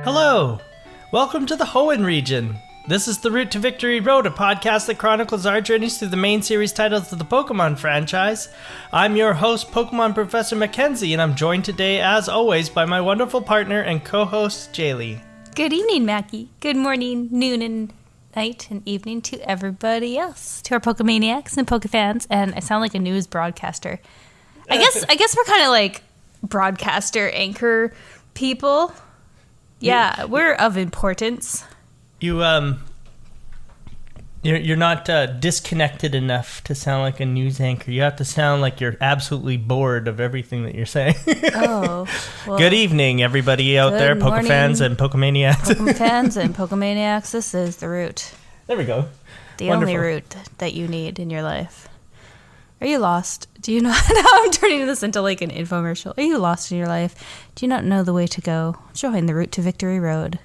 Hello! Welcome to the Hoenn region. This is the Route to Victory Road, a podcast that chronicles our journeys through the main series titles of the Pokemon franchise. I'm your host, Pokemon Professor Mackenzie, and I'm joined today, as always, by my wonderful partner and co-host, Jaylee. Good evening, Mackie. Good morning, noon, and night, and evening to everybody else, to our Pokemaniacs and Pokefans. And I sound like a news broadcaster. I guess we're kind of like broadcaster anchor people. Yeah, we're of importance. You're not disconnected enough to sound like a news anchor. You have to sound like you're absolutely bored of everything that you're saying. Oh. Well, good evening, everybody out there, Pokefans and Pokemaniacs. Pokefans and Pokemaniacs, this is the route. There we go. The only route that you need in your life. Are you lost? Do you not? Now I'm turning this into like an infomercial. Are you lost in your life? Do you not know the way to go? Join the Route to Victory Road.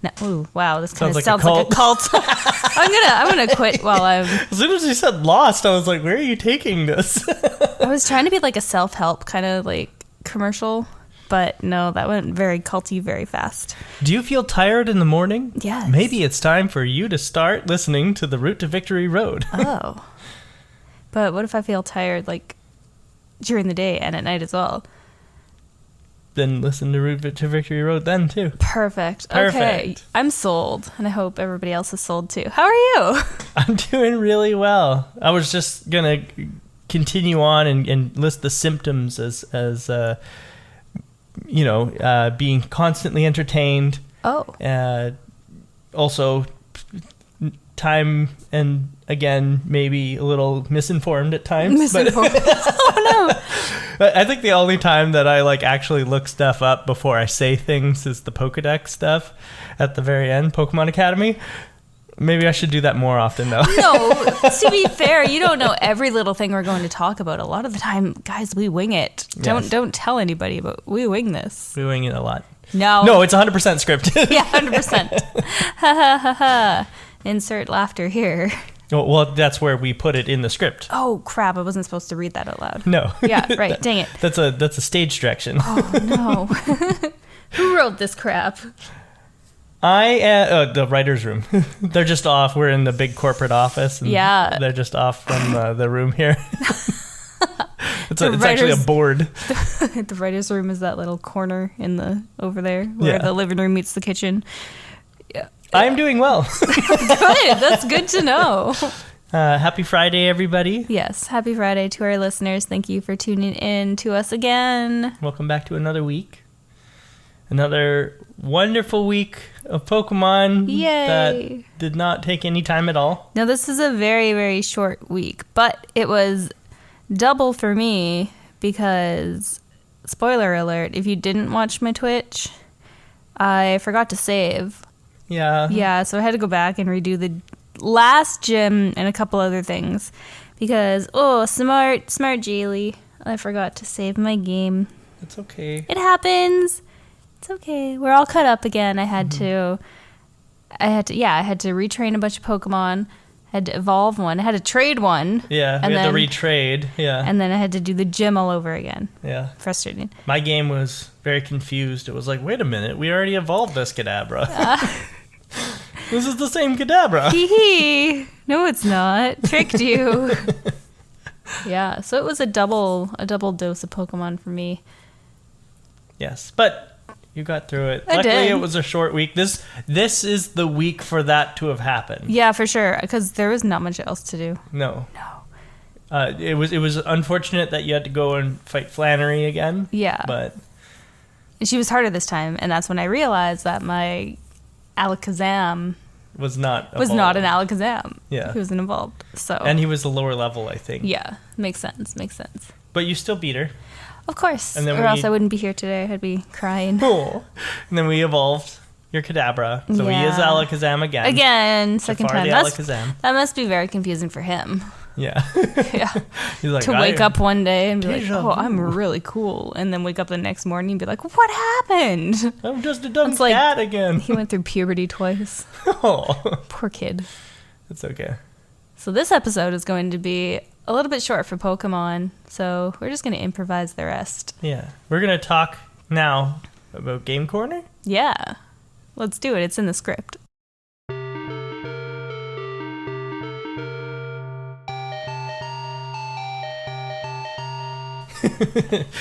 No, ooh, wow, this kind of sounds like a cult. I'm gonna quit while I'm. As soon as you said lost, I was like, where are you taking this? I was trying to be like a self-help kind of like commercial, but no, that went very culty very fast. Do you feel tired in the morning? Yes. Maybe it's time for you to start listening to the Route to Victory Road. Oh. But what if I feel tired like during the day and at night as well? Then listen to Route to Victory Road then too. Perfect. Okay, I'm sold, and I hope everybody else is sold too. How are you? I'm doing really well. I was just gonna continue on and list the symptoms as being constantly entertained. Oh. Also, time and again maybe a little misinformed at times. Misinformed. Oh no. I think the only time that I actually look stuff up before I say things is the Pokedex stuff at the very end, Pokemon Academy. Maybe I should do that more often, though. No, to be fair, you don't know every little thing we're going to talk about. A lot of the time, guys, we wing it. Yes. Don't tell anybody, but we wing this. We wing it a lot. No, it's 100% scripted. Yeah, 100%. Ha ha ha ha. Insert laughter here. Well, that's where we put it in the script. Oh crap! I wasn't supposed to read that out loud. No. Yeah, right. Dang it. That's a stage direction. Oh no. Who wrote this crap? The writer's room. They're just off. We're in the big corporate office. And yeah. They're just off from the room here. It's actually a board. The writer's room is that little corner over there where the living room meets the kitchen. Yeah. I'm doing well. Good. That's good to know. Happy Friday, everybody. Yes. Happy Friday to our listeners. Thank you for tuning in to us again. Welcome back to another week. Another wonderful week of Pokemon. Yay. That did not take any time at all. Now, this is a very, very short week, but it was double for me because, spoiler alert, if you didn't watch my Twitch, I forgot to save. Yeah. Yeah, so I had to go back and redo the last gym and a couple other things because, smart Jaylee, I forgot to save my game. It's okay. It happens. It's okay. We're all cut up again. I had to retrain a bunch of Pokemon. I had to evolve one. I had to trade one. Yeah, we had to retrade. Yeah. And then I had to do the gym all over again. Yeah. Frustrating. My game was very confused. It was like, wait a minute, we already evolved this Kadabra. This is the same Kadabra. Hee hee. No, it's not. Tricked you. Yeah, so it was a double dose of Pokemon for me. Yes, but you got through it. I did. Luckily, it was a short week. This is the week for that to have happened. Yeah, for sure, because there was not much else to do. No. It was unfortunate that you had to go and fight Flannery again. Yeah. But she was harder this time, and that's when I realized that my Alakazam was not an Alakazam. Yeah. He wasn't evolved. So. And he was a lower level, I think. Yeah, makes sense. But you still beat her. Of course. And then or else I wouldn't be here today. I'd be crying. Cool. And then we evolved your Kadabra. So he is Alakazam again. Again, second time. Alakazam. That must be very confusing for him. Yeah. Yeah. He's like, to wake up one day and be like, Deja vu. I'm really cool. And then wake up the next morning and be like, what happened? I'm just a dumb cat again. He went through puberty twice. Oh. Poor kid. It's okay. So this episode is going to be a little bit short for Pokemon, so we're just going to improvise the rest. Yeah. We're going to talk now about Game Corner? Yeah. Let's do it. It's in the script.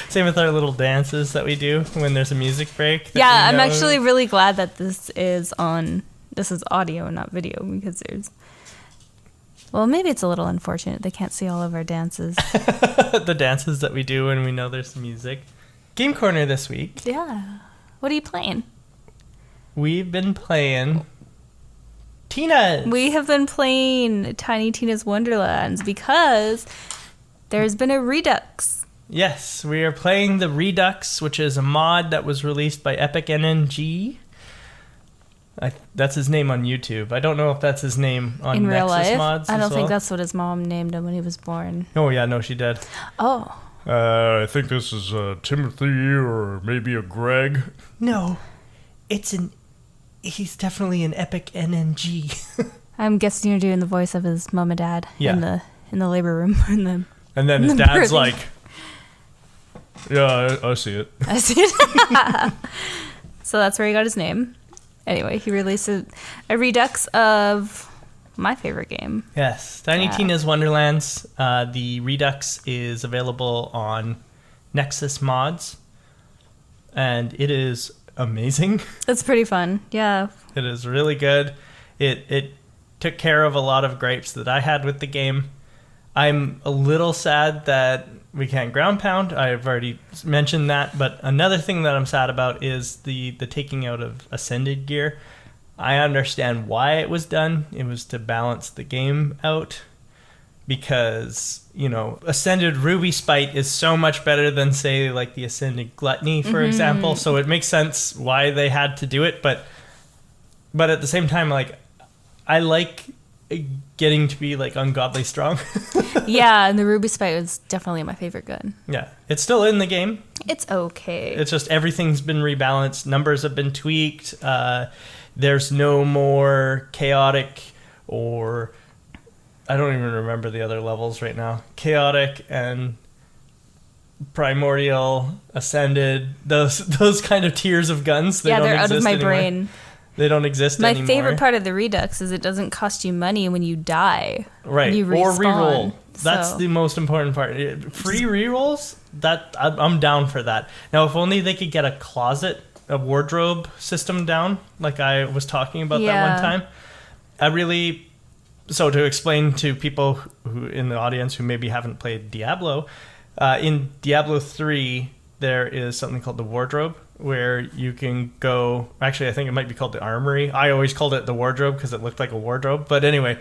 Same with our little dances that we do when there's a music break. Yeah, I'm actually really glad that this is audio and not video, because well, maybe it's a little unfortunate they can't see all of our dances. The dances that we do when we know there's music. Game Corner this week. Yeah. What are you playing? We've been playing Tina. We have been playing Tiny Tina's Wonderlands because there's been a Redux. Yes, we are playing the Redux, which is a mod that was released by Epic NNG. That's his name on YouTube. I don't know if that's his name on in real Nexus life. Mods. I don't think that's what his mom named him when he was born. Oh yeah, no, she did. Oh. I think this is Timothy or maybe a Greg. No, he's definitely an Epic NNG. I'm guessing you're doing the voice of his mom and dad in the labor room. And then his dad's like, yeah, I see it. I see it. So that's where he got his name. Anyway, he released a Redux of my favorite game. Yes, Tiny Tina's Wonderlands. The Redux is available on Nexus Mods, and it is amazing. It's pretty fun, yeah. It is really good. It took care of a lot of gripes that I had with the game. I'm a little sad that we can't ground pound. I've already mentioned that, but another thing that I'm sad about is the taking out of Ascended gear. I understand why it was done. It was to balance the game out because, Ascended Ruby Spite is so much better than, say, like the Ascended Gluttony, for example. So it makes sense why they had to do it. But at the same time, like, I like getting to be, like, ungodly strong. Yeah, and the Ruby Spite was definitely my favorite gun. Yeah, it's still in the game. It's okay. It's just everything's been rebalanced. Numbers have been tweaked. There's no more chaotic or I don't even remember the other levels right now. Chaotic and primordial, ascended, those kind of tiers of guns. They're out of my brain. They don't exist anymore. My favorite part of the Redux is it doesn't cost you money when you die. Right. You or reroll. So. That's the most important part. Free rerolls, I'm down for that. Now, if only they could get a wardrobe system down, like I was talking about that one time. So to explain to people who in the audience who maybe haven't played Diablo, in Diablo 3, there is something called the wardrobe, where you can go... Actually, I think it might be called the armory. I always called it the wardrobe because it looked like a wardrobe. But anyway,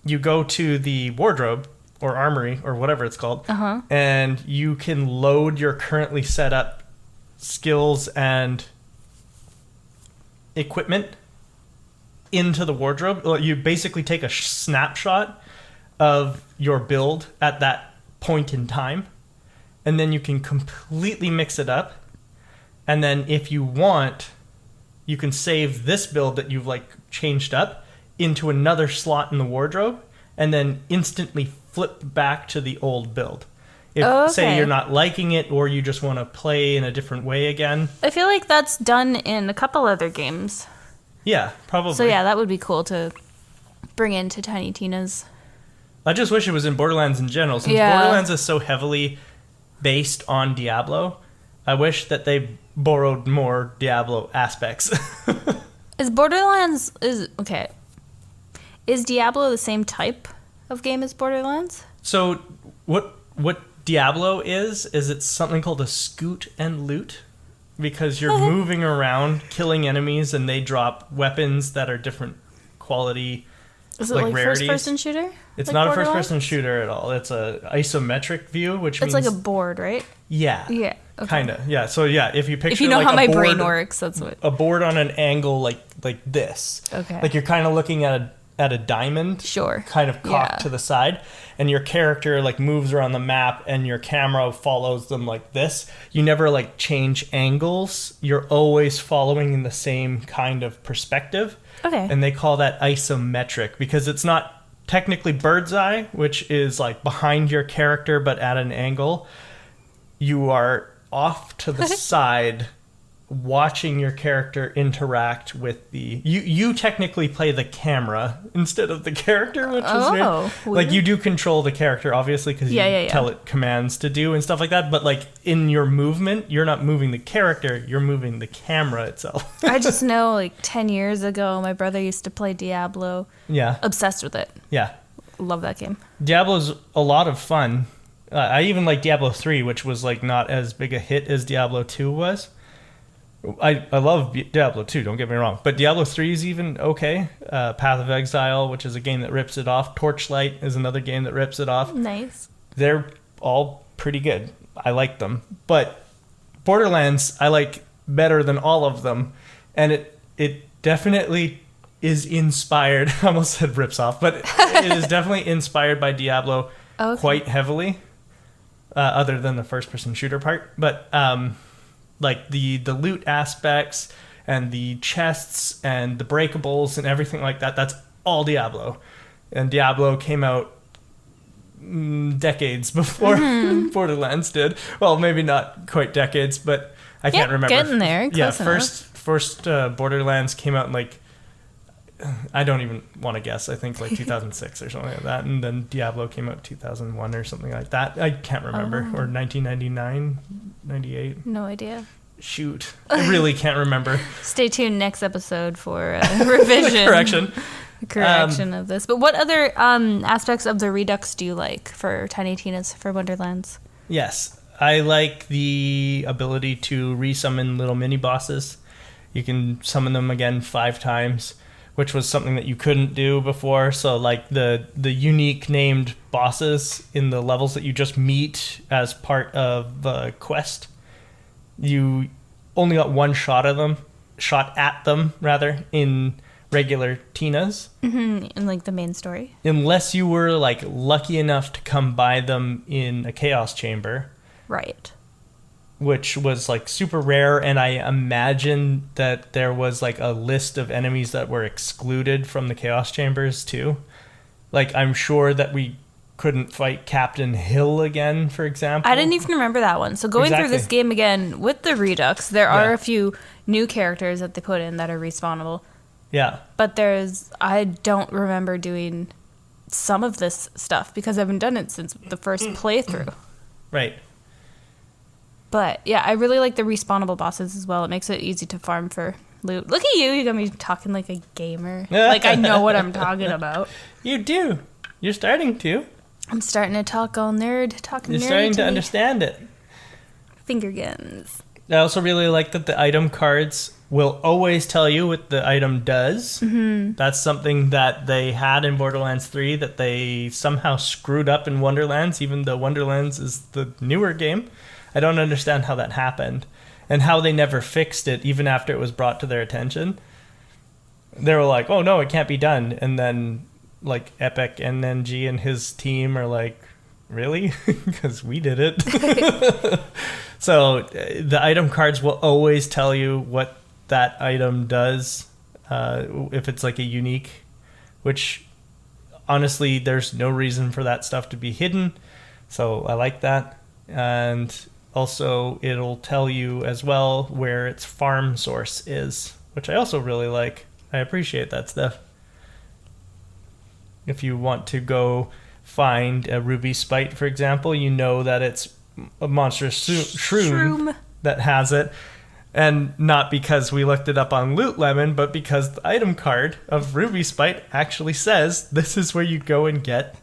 you go to the wardrobe or armory or whatever it's called, and you can load your currently set up skills and equipment into the wardrobe. You basically take a snapshot of your build at that point in time, and then you can completely mix it up. And then if you want, you can save this build that you've like changed up into another slot in the wardrobe and then instantly flip back to the old build. If, say, you're not liking it or you just want to play in a different way again. I feel like that's done in a couple other games. Yeah, probably. So yeah, that would be cool to bring into Tiny Tina's. I just wish it was in Borderlands in general. Since Borderlands is so heavily based on Diablo, I wish that they borrowed more Diablo aspects. Is Diablo the same type of game as Borderlands? So what Diablo is it's something called a scoot and loot, because you're moving around killing enemies and they drop weapons that are different quality. Is it like rarities. first-person shooter? It's like not a first-person shooter at all. It's a isometric view, which means... It's like a board, right? Yeah. Yeah. Okay. Kind of. Yeah. So yeah, if you picture, if you know like how my board, brain works, that's what. A board on an angle like this. Okay. Like you're kind of looking at a diamond. Sure. Kind of cocked to the side, and your character like moves around the map, and your camera follows them like this. You never like change angles. You're always following in the same kind of perspective. Okay. And they call that isometric because it's not technically bird's eye, which is like behind your character but at an angle. You are off to the side watching your character interact with the you technically play the camera instead of the character, which is weird. Like you do control the character obviously because you tell it commands to do and stuff like that, but like in your movement you're not moving the character, you're moving the camera itself. I just know like 10 years ago my brother used to play Diablo. Yeah, obsessed with it. Yeah, love that game. Diablo's a lot of fun. I even like Diablo 3, which was like not as big a hit as Diablo 2 was. I love Diablo 2, don't get me wrong, but Diablo 3 is even okay. Path of Exile, which is a game that rips it off. Torchlight is another game that rips it off. Nice. They're all pretty good. I like them. But Borderlands, I like better than all of them. And it definitely is inspired. I almost said rips off, but it is definitely inspired by Diablo quite heavily, other than the first-person shooter part. But like the loot aspects and the chests and the breakables and everything like that, that's all Diablo. And Diablo came out decades before Borderlands did. Well, maybe not quite decades, but I can't remember. Getting there. First Borderlands came out in like, I don't even want to guess. I think like 2006 or something like that. And then Diablo came out 2001 or something like that. I can't remember. Or 1999, 98. No idea. Shoot. I really can't remember. Stay tuned next episode for revision. Correction of this. But what other aspects of the Redux do you like for Tiny Tina's for Wonderlands? Yes. I like the ability to resummon little mini bosses. You can summon them again 5 times, which was something that you couldn't do before. So like the unique named bosses in the levels that you just meet as part of the quest, you only got one shot at them in regular Tina's. In like the main story. Unless you were like lucky enough to come by them in a chaos chamber. Right. Which was like super rare, and I imagine that there was like a list of enemies that were excluded from the chaos chambers too. Like I'm sure that we couldn't fight Captain Hill again, for example. I didn't even remember that one. So going through this game again with the Redux, there are a few new characters that they put in that are respawnable. Yeah. But I don't remember doing some of this stuff because I haven't done it since the first playthrough. Right. But yeah, I really like the respawnable bosses as well. It makes it easy to farm for loot. Look at you. You got me talking like a gamer. Like I know what I'm talking about. You do. You're starting to. I'm starting to talk all nerd. You're starting to understand it. Finger guns. I also really like that the item cards will always tell you what the item does. Mm-hmm. That's something that they had in Borderlands 3 that they somehow screwed up in Wonderlands, even though Wonderlands is the newer game. I don't understand how that happened and how they never fixed it even after it was brought to their attention. They were like, oh no, it can't be done. And then like Epic NNG and his team are like, really? Because we did it. So the item cards will always tell you what that item does, if it's like a unique, which honestly, there's no reason for that stuff to be hidden. So I like that. And also it'll tell you as well where its farm source is, which I also really like. I appreciate that stuff. If you want to go find a ruby spite, for example, you know that it's a monstrous shroom that has it. And not because we looked it up on Loot Lemon, but because the item card of ruby spite actually says this is where you go and get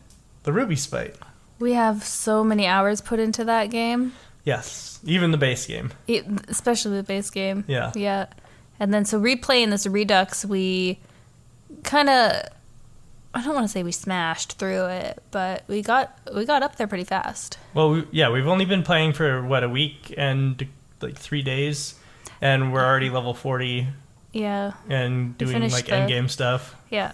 the ruby spite. We have so many hours put into that game. Yes, even the base game. Especially the base game. Yeah. Yeah. And then so replaying this Redux, we kind of, I don't want to say we smashed through it, but we got up there pretty fast. Well, we've only been playing for, a week and like 3 days, and we're already level 40. Yeah. And doing like endgame stuff. Yeah.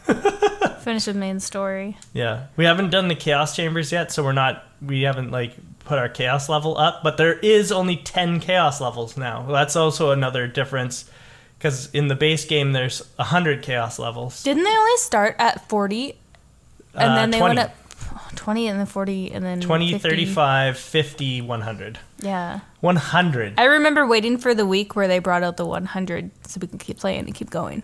Finish the main story. Yeah. We haven't done the chaos chambers yet, so we haven't like put our chaos level up, but there is only 10 chaos levels now. Well, that's also another difference, because in the base game there's 100 chaos levels. Didn't they only start at 40? And then they 20. went up 20 and then 40 and then 20, 50. 35, 50, 100. Yeah. 100. I remember waiting for the week where they brought out the 100 so we can keep playing and keep going.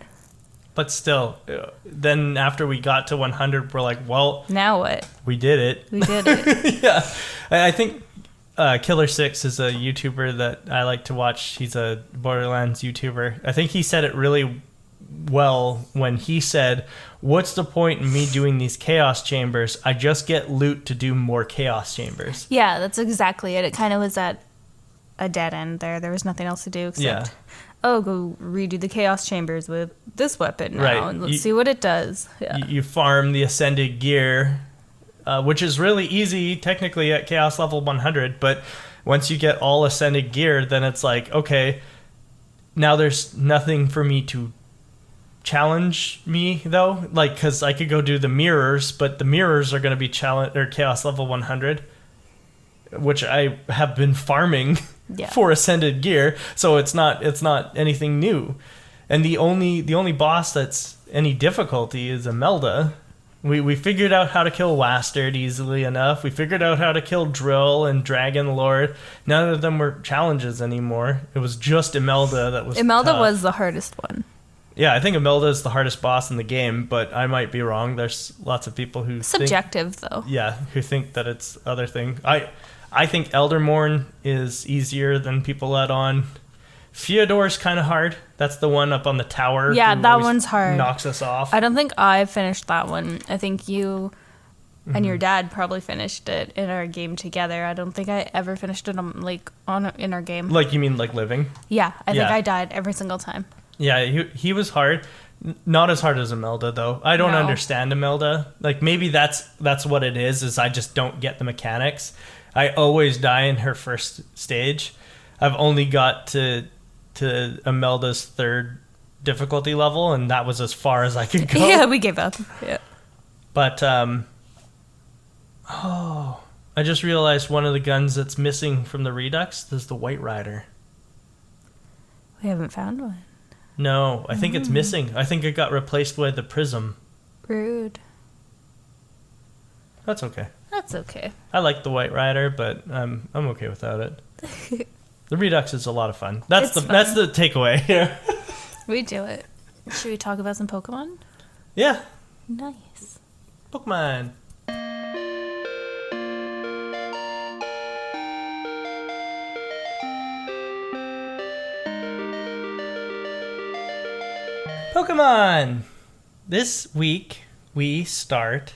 But still, then after we got to 100, we're like, well, now what? We did it. We did it. Yeah. I think Killer Six is a YouTuber that I like to watch. He's a Borderlands YouTuber. I think he said it really well when he said, what's the point in me doing these chaos chambers? I just get loot to do more chaos chambers. Yeah, that's exactly it. It kind of was at a dead end there. There was nothing else to do except, go redo the chaos chambers with this weapon now, and let's see what it does. Yeah. You farm the ascended gear, which is really easy technically at chaos level 100, but once you get all ascended gear, then it's like, okay, now there's nothing for me to challenge me though, like, because I could go do the mirrors, but the mirrors are going to be chaos level 100, which I have been farming for ascended gear, so it's not anything new. And the only boss that's any difficulty is Imelda. We figured out how to kill Wastard easily enough. We figured out how to kill Drill and Dragon Lord. None of them were challenges anymore. It was just Imelda that was tough. Was the hardest one. Yeah, I think Imelda is the hardest boss in the game, but I might be wrong. There's lots of people who subjective though. Yeah, who think that it's other thing. I think Eldermorn is easier than people let on. Fyodor's kind of hard. That's the one up on the tower. Yeah, that one's hard. Knocks us off. I don't think I finished that one. I think you and your dad probably finished it in our game together. I don't think I ever finished it in our game. Like, you mean like living? Yeah, I think I died every single time. Yeah, he was hard. Not as hard as Imelda, though. I don't understand Imelda. Like, maybe that's what it is I just don't get the mechanics. I always die in her first stage. I've only got to Imelda's third difficulty level, and that was as far as I could go. Yeah, we gave up. Yeah. But, I just realized one of the guns that's missing from the Redux is the White Rider. We haven't found one. No, I think it's missing. I think it got replaced by the Prism. Rude. That's okay. That's okay. I like the White Rider, but I'm okay without it. The Redux is a lot of fun. That's the takeaway here. We do it. Should we talk about some Pokemon? Yeah. Nice. Pokemon. Pokemon! This week, we start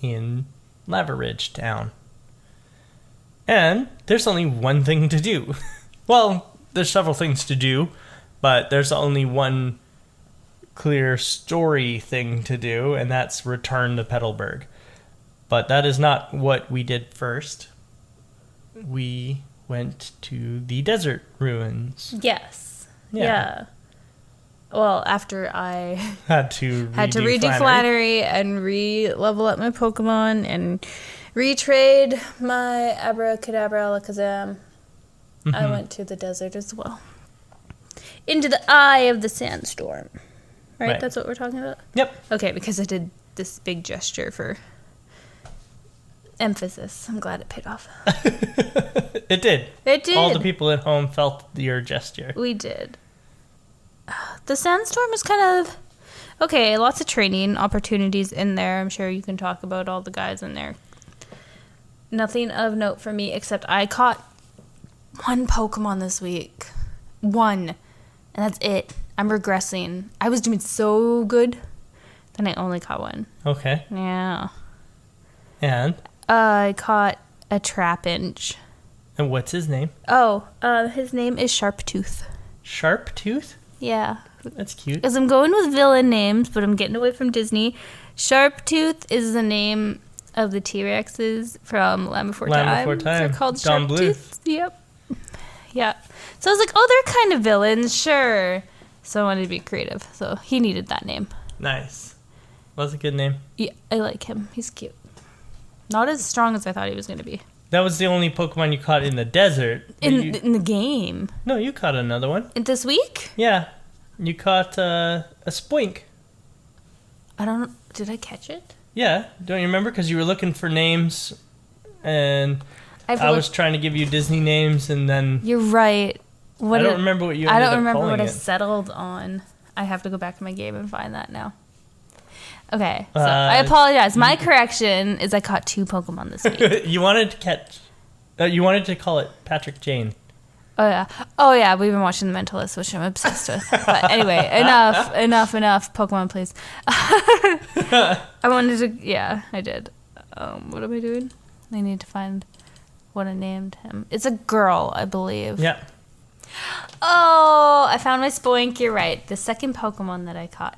in Lava Ridge Town. And there's only one thing to do. Well, there's several things to do, but there's only one clear story thing to do, and that's return to Petalburg. But that is not what we did first. We went to the desert ruins. Yes. Yeah. Well, after I had to redo Flannery and re-level up my Pokemon and retrade my Abracadabra Alakazam, I went to the desert as well. Into the eye of the sandstorm. Right? That's what we're talking about? Yep. Okay, because I did this big gesture for emphasis. I'm glad it paid off. It did. It did. All the people at home felt your gesture. We did. The sandstorm is kind of... Okay, lots of training opportunities in there. I'm sure you can talk about all the guys in there. Nothing of note for me, except I caught one Pokemon this week. One. And that's it. I'm regressing. I was doing so good, then I only caught one. Okay. Yeah. And? I caught a Trapinch. And what's his name? His name is Sharptooth. Sharptooth? Yeah. That's cute. Because I'm going with villain names, but I'm getting away from Disney. Sharptooth is the name of the T-Rexes from Land Before Time. They're called Sharptooth. Yep. Yeah. So I was like, they're kind of villains, sure. So I wanted to be creative. So he needed that name. Nice. That's a good name. Yeah, I like him. He's cute. Not as strong as I thought he was going to be. That was the only Pokemon you caught in the desert. In the game. No, you caught another one. This week? Yeah. You caught a Spoink. I don't know. Did I catch it? Yeah, don't you remember? Because you were looking for names, and I was trying to give you Disney names, and then... You're right. I don't remember what you ended up calling it. I don't remember what I settled on. I have to go back to my game and find that now. Okay, so I apologize. My correction is I caught 2 Pokemon this week. You wanted to catch... you wanted to call it Patrick Jane. Oh yeah, we've been watching The Mentalist, which I'm obsessed with. But anyway, enough, Pokemon, please. I wanted to, yeah, I did. What am I doing? I need to find what I named him. It's a girl, I believe. Yeah. Oh, I found my Spoink, you're right. The second Pokemon that I caught.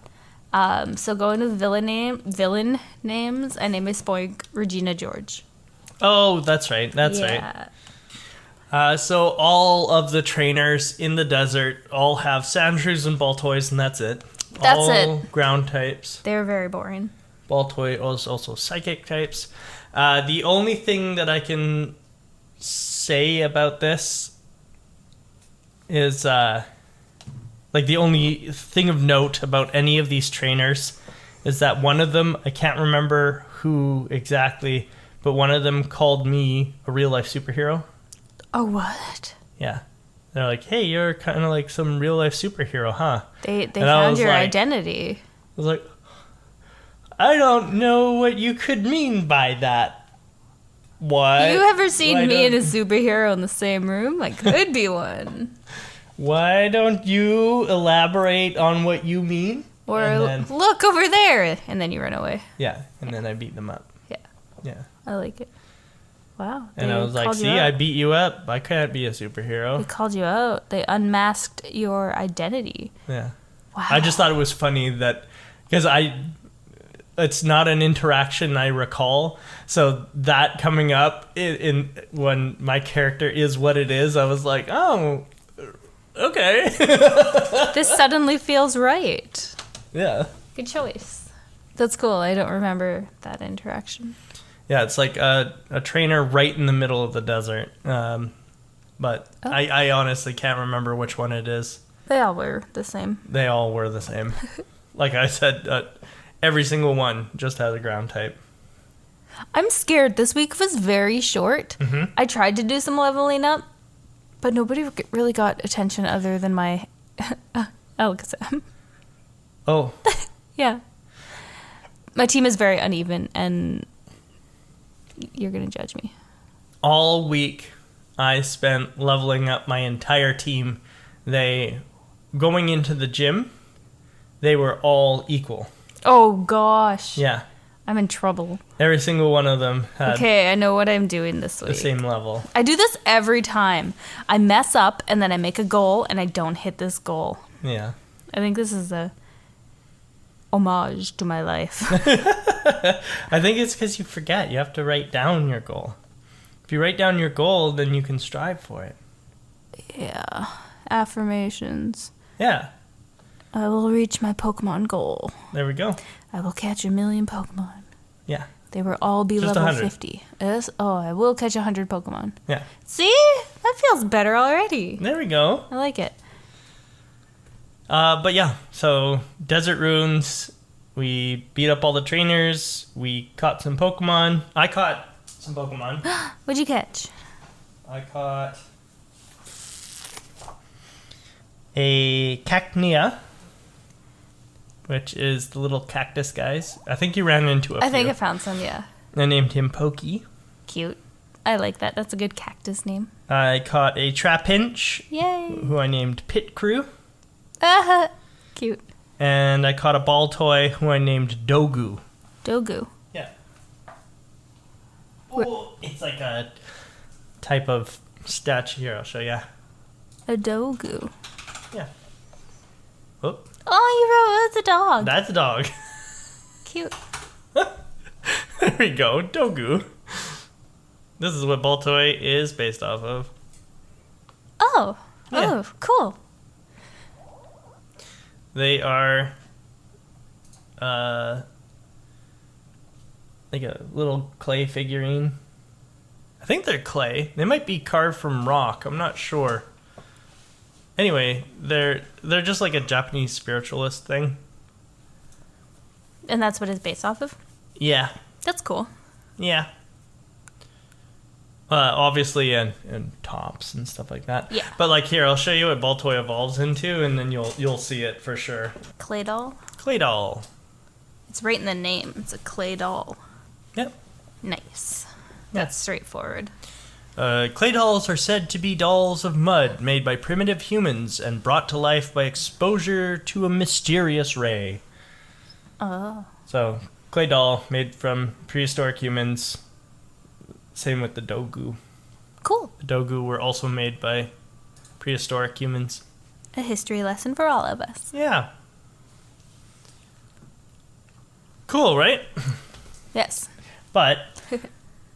So going to villain names, I named my Spoink Regina George. Oh, that's right. That's right. So all of the trainers in the desert all have Sandshrews and Baltoys, and that's it. That's all ground types. They're very boring. Baltoy is also psychic types. The only thing that I can say about this is, like, the only thing of note about any of these trainers is that one of them, I can't remember who exactly, but one of them called me a real-life superhero. Oh, what? Yeah. They're like, hey, you're kind of like some real-life superhero, huh? They found your identity. I was like, I don't know what you could mean by that. What? You ever seen me and a superhero in the same room? I could be one. Why don't you elaborate on what you mean? Or look over there, and then you run away. Yeah, and then I beat them up. Yeah. I like it. Wow. And I was like, see, I beat you up. I can't be a superhero. They called you out. They unmasked your identity. Yeah. Wow. I just thought it was funny that, because it's not an interaction I recall. So that coming up in when my character is what it is, I was like, oh, okay. This suddenly feels right. Yeah. Good choice. That's cool. I don't remember that interaction. Yeah, it's like a trainer right in the middle of the desert. But I honestly can't remember which one it is. They all were the same. They all were the same. Like I said, every single one just has a ground type. I'm scared. This week was very short. Mm-hmm. I tried to do some leveling up, but nobody really got attention other than my Alakazam. Oh. Yeah. My team is very uneven, and you're going to judge me. All week, I spent leveling up my entire team. Going into the gym, they were all equal. Oh, gosh. Yeah. I'm in trouble. Every single one of them had... Okay, I know what I'm doing this week. The same level. I do this every time. I mess up, and then I make a goal, and I don't hit this goal. Yeah. I think this is a homage to my life. I think it's because you forget. You have to write down your goal. If you write down your goal, then you can strive for it. Yeah. Affirmations. Yeah. I will reach my Pokemon goal. There we go. I will catch 1 million Pokemon. Yeah. They will all be Just level 100. 50. Yes? Oh, I will catch 100 Pokemon. Yeah. See? That feels better already. There we go. I like it. But yeah, so Desert Ruins, we beat up all the trainers, we caught some Pokemon. I caught some Pokemon. What'd you catch? I caught a Cacnea, which is the little cactus guys. I think you ran into a few. I think I found some, yeah. I named him Pokey. Cute. I like that. That's a good cactus name. I caught a Trapinch, Yay. who I named Pit Crew. Cute. And I caught a Baltoy, who I named Dogu. Dogu. Yeah. Oh, it's like a type of statue. Here, I'll show you. A Dogu. Yeah. Oh. Oh, you wrote that's a dog. That's a dog. Cute. There we go, Dogu. This is what Baltoy is based off of. Oh. Yeah. Oh, cool. They are like a little clay figurine. I think they're clay. They might be carved from rock. I'm not sure. Anyway, they're just like a Japanese spiritualist thing. And that's what it's based off of? Yeah. That's cool. Yeah. Obviously, and tops and stuff like that. Yeah. But like here, I'll show you what Baltoy evolves into, and then you'll see it for sure. Clay doll. Clay doll. It's right in the name. It's a clay doll. Yep. Nice. Yeah. That's straightforward. Clay dolls are said to be dolls of mud made by primitive humans and brought to life by exposure to a mysterious ray. Oh. So, clay doll made from prehistoric humans. Same with the dogu. Cool. The dogu were also made by prehistoric humans. A history lesson for all of us. Yeah. Cool, right? Yes. But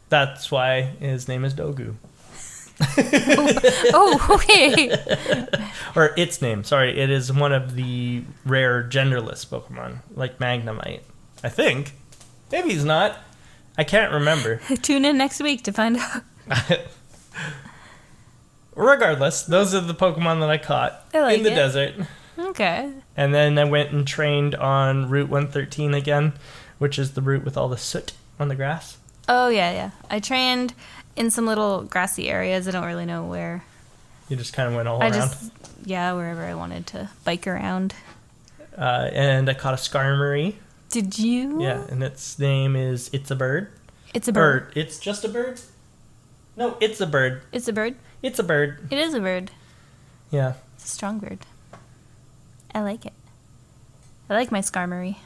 that's why his name is Dogu. Oh, okay. Or its name. Sorry, it is one of the rare genderless Pokemon, like Magnemite. I think. Maybe he's not. I can't remember. Tune in next week to find out. Regardless, those are the Pokemon that I caught I like in the it. desert. Okay. And then I went and trained on Route 113 again, which is the route with all the soot on the grass. Oh, yeah. I trained in some little grassy areas. I don't really know where. You just kind of went all around. Wherever I wanted to bike around. And I caught a Skarmory. Did you? Yeah, and its name is It's a Bird. It's a bird. Or it's just a bird? No, it's a bird. It's a bird? It's a bird. It is a bird. Yeah. It's a strong bird. I like it. I like my Skarmory.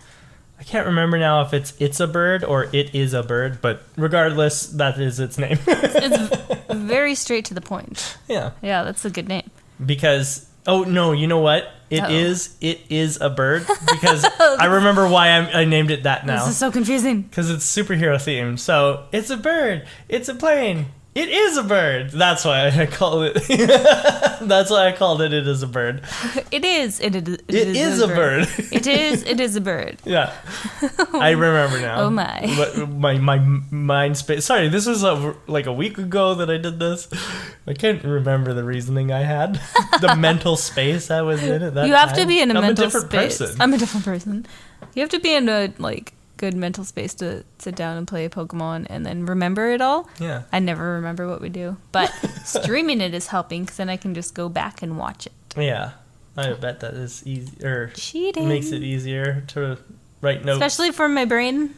I can't remember now if it's a bird or it is a bird, but regardless, that is its name. It's very straight to the point. Yeah. Yeah, that's a good name. Because, oh no, you know what? It Uh-oh. is a bird. Because I remember why I named it that now. This is so confusing. Because it's superhero themed. So, it's a bird. It's a plane. It is a bird. That's why I called it. That's why I called it. It is a bird. It is. It is a bird. It is a bird. Yeah. I remember now. Oh my. But my mind space. Sorry, this was like a week ago that I did this. I can't remember the reasoning I had. The mental space I was in at that You have time. to be in a mental different space. person. I'm a different person. You have to be in a good mental space to sit down and play a Pokemon and then remember it all. Yeah. I never remember what we do, but streaming it is helping because then I can just go back and watch it. Yeah. I bet that is easy, or Cheating. makes it easier to write notes. Especially for my brain.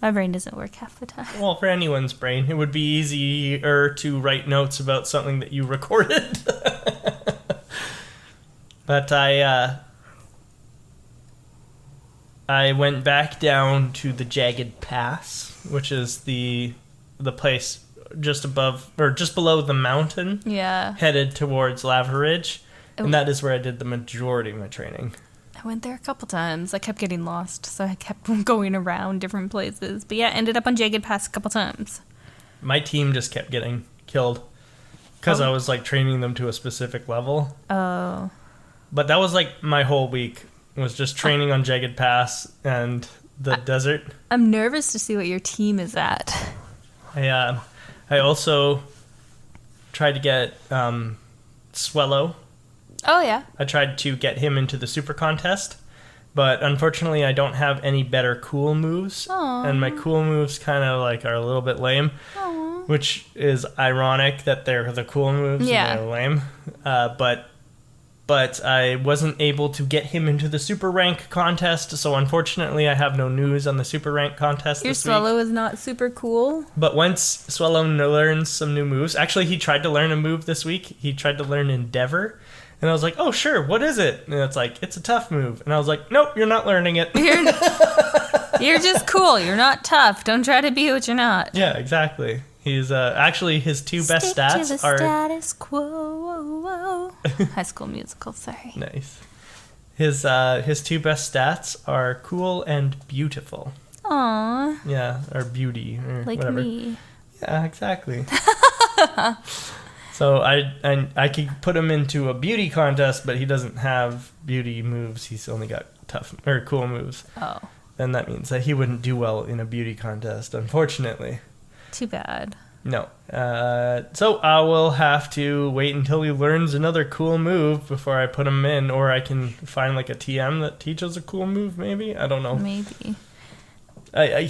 My brain doesn't work half the time. Well, for anyone's brain, it would be easier to write notes about something that you recorded. But I went back down to the Jagged Pass, which is the place just above or just below the mountain, Yeah. headed towards Lava Ridge, and that is where I did the majority of my training. I went there a couple times. I kept getting lost, so I kept going around different places. But yeah, ended up on Jagged Pass a couple times. My team just kept getting killed because I was like training them to a specific level. Oh. But that was like my whole week was just training on Jagged Pass and the desert. I'm nervous to see what your team is at. I also tried to get Swellow. Oh, yeah. I tried to get him into the super contest, but unfortunately I don't have any better cool moves. Aww. And my cool moves kind of like are a little bit lame, Aww. which is ironic that they're the cool moves Yeah. and they're lame. But I wasn't able to get him into the super rank contest, so unfortunately I have no news on the super rank contest Your this week. Swallow is not super cool. But once Swellow learns some new moves, actually he tried to learn a move this week. He tried to learn Endeavor. And I was like, oh, sure, what is it? And it's like, it's a tough move. And I was like, nope, you're not learning it. You're just cool. You're not tough. Don't try to be what you're not. Yeah, exactly. He's actually his two best Stick stats to the are status quo. High School Musical, sorry. nice. His two best stats are cool and beautiful. Aww, Yeah, or beauty or like whatever. me. Yeah, exactly. So I could put him into a beauty contest, but he doesn't have beauty moves. He's only got tough or cool moves. Oh, Then that means that he wouldn't do well in a beauty contest, unfortunately. too bad. No. So I will have to wait until he learns another cool move before I put him in, or I can find like a TM that teaches a cool move, maybe? I don't know. Maybe. I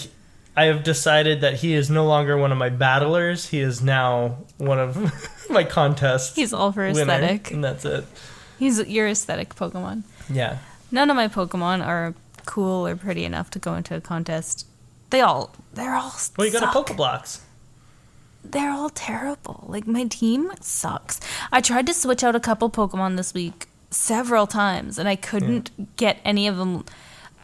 have decided that he is no longer one of my battlers. He is now one of my contest. He's all for winner, aesthetic. and that's it. He's your aesthetic Pokemon. Yeah. None of my Pokemon are cool or pretty enough to go into a contest. They're all Well, you got suck. a Pokeblocks. They're all terrible. Like, my team sucks. I tried to switch out a couple Pokemon this week several times, and I couldn't get any of them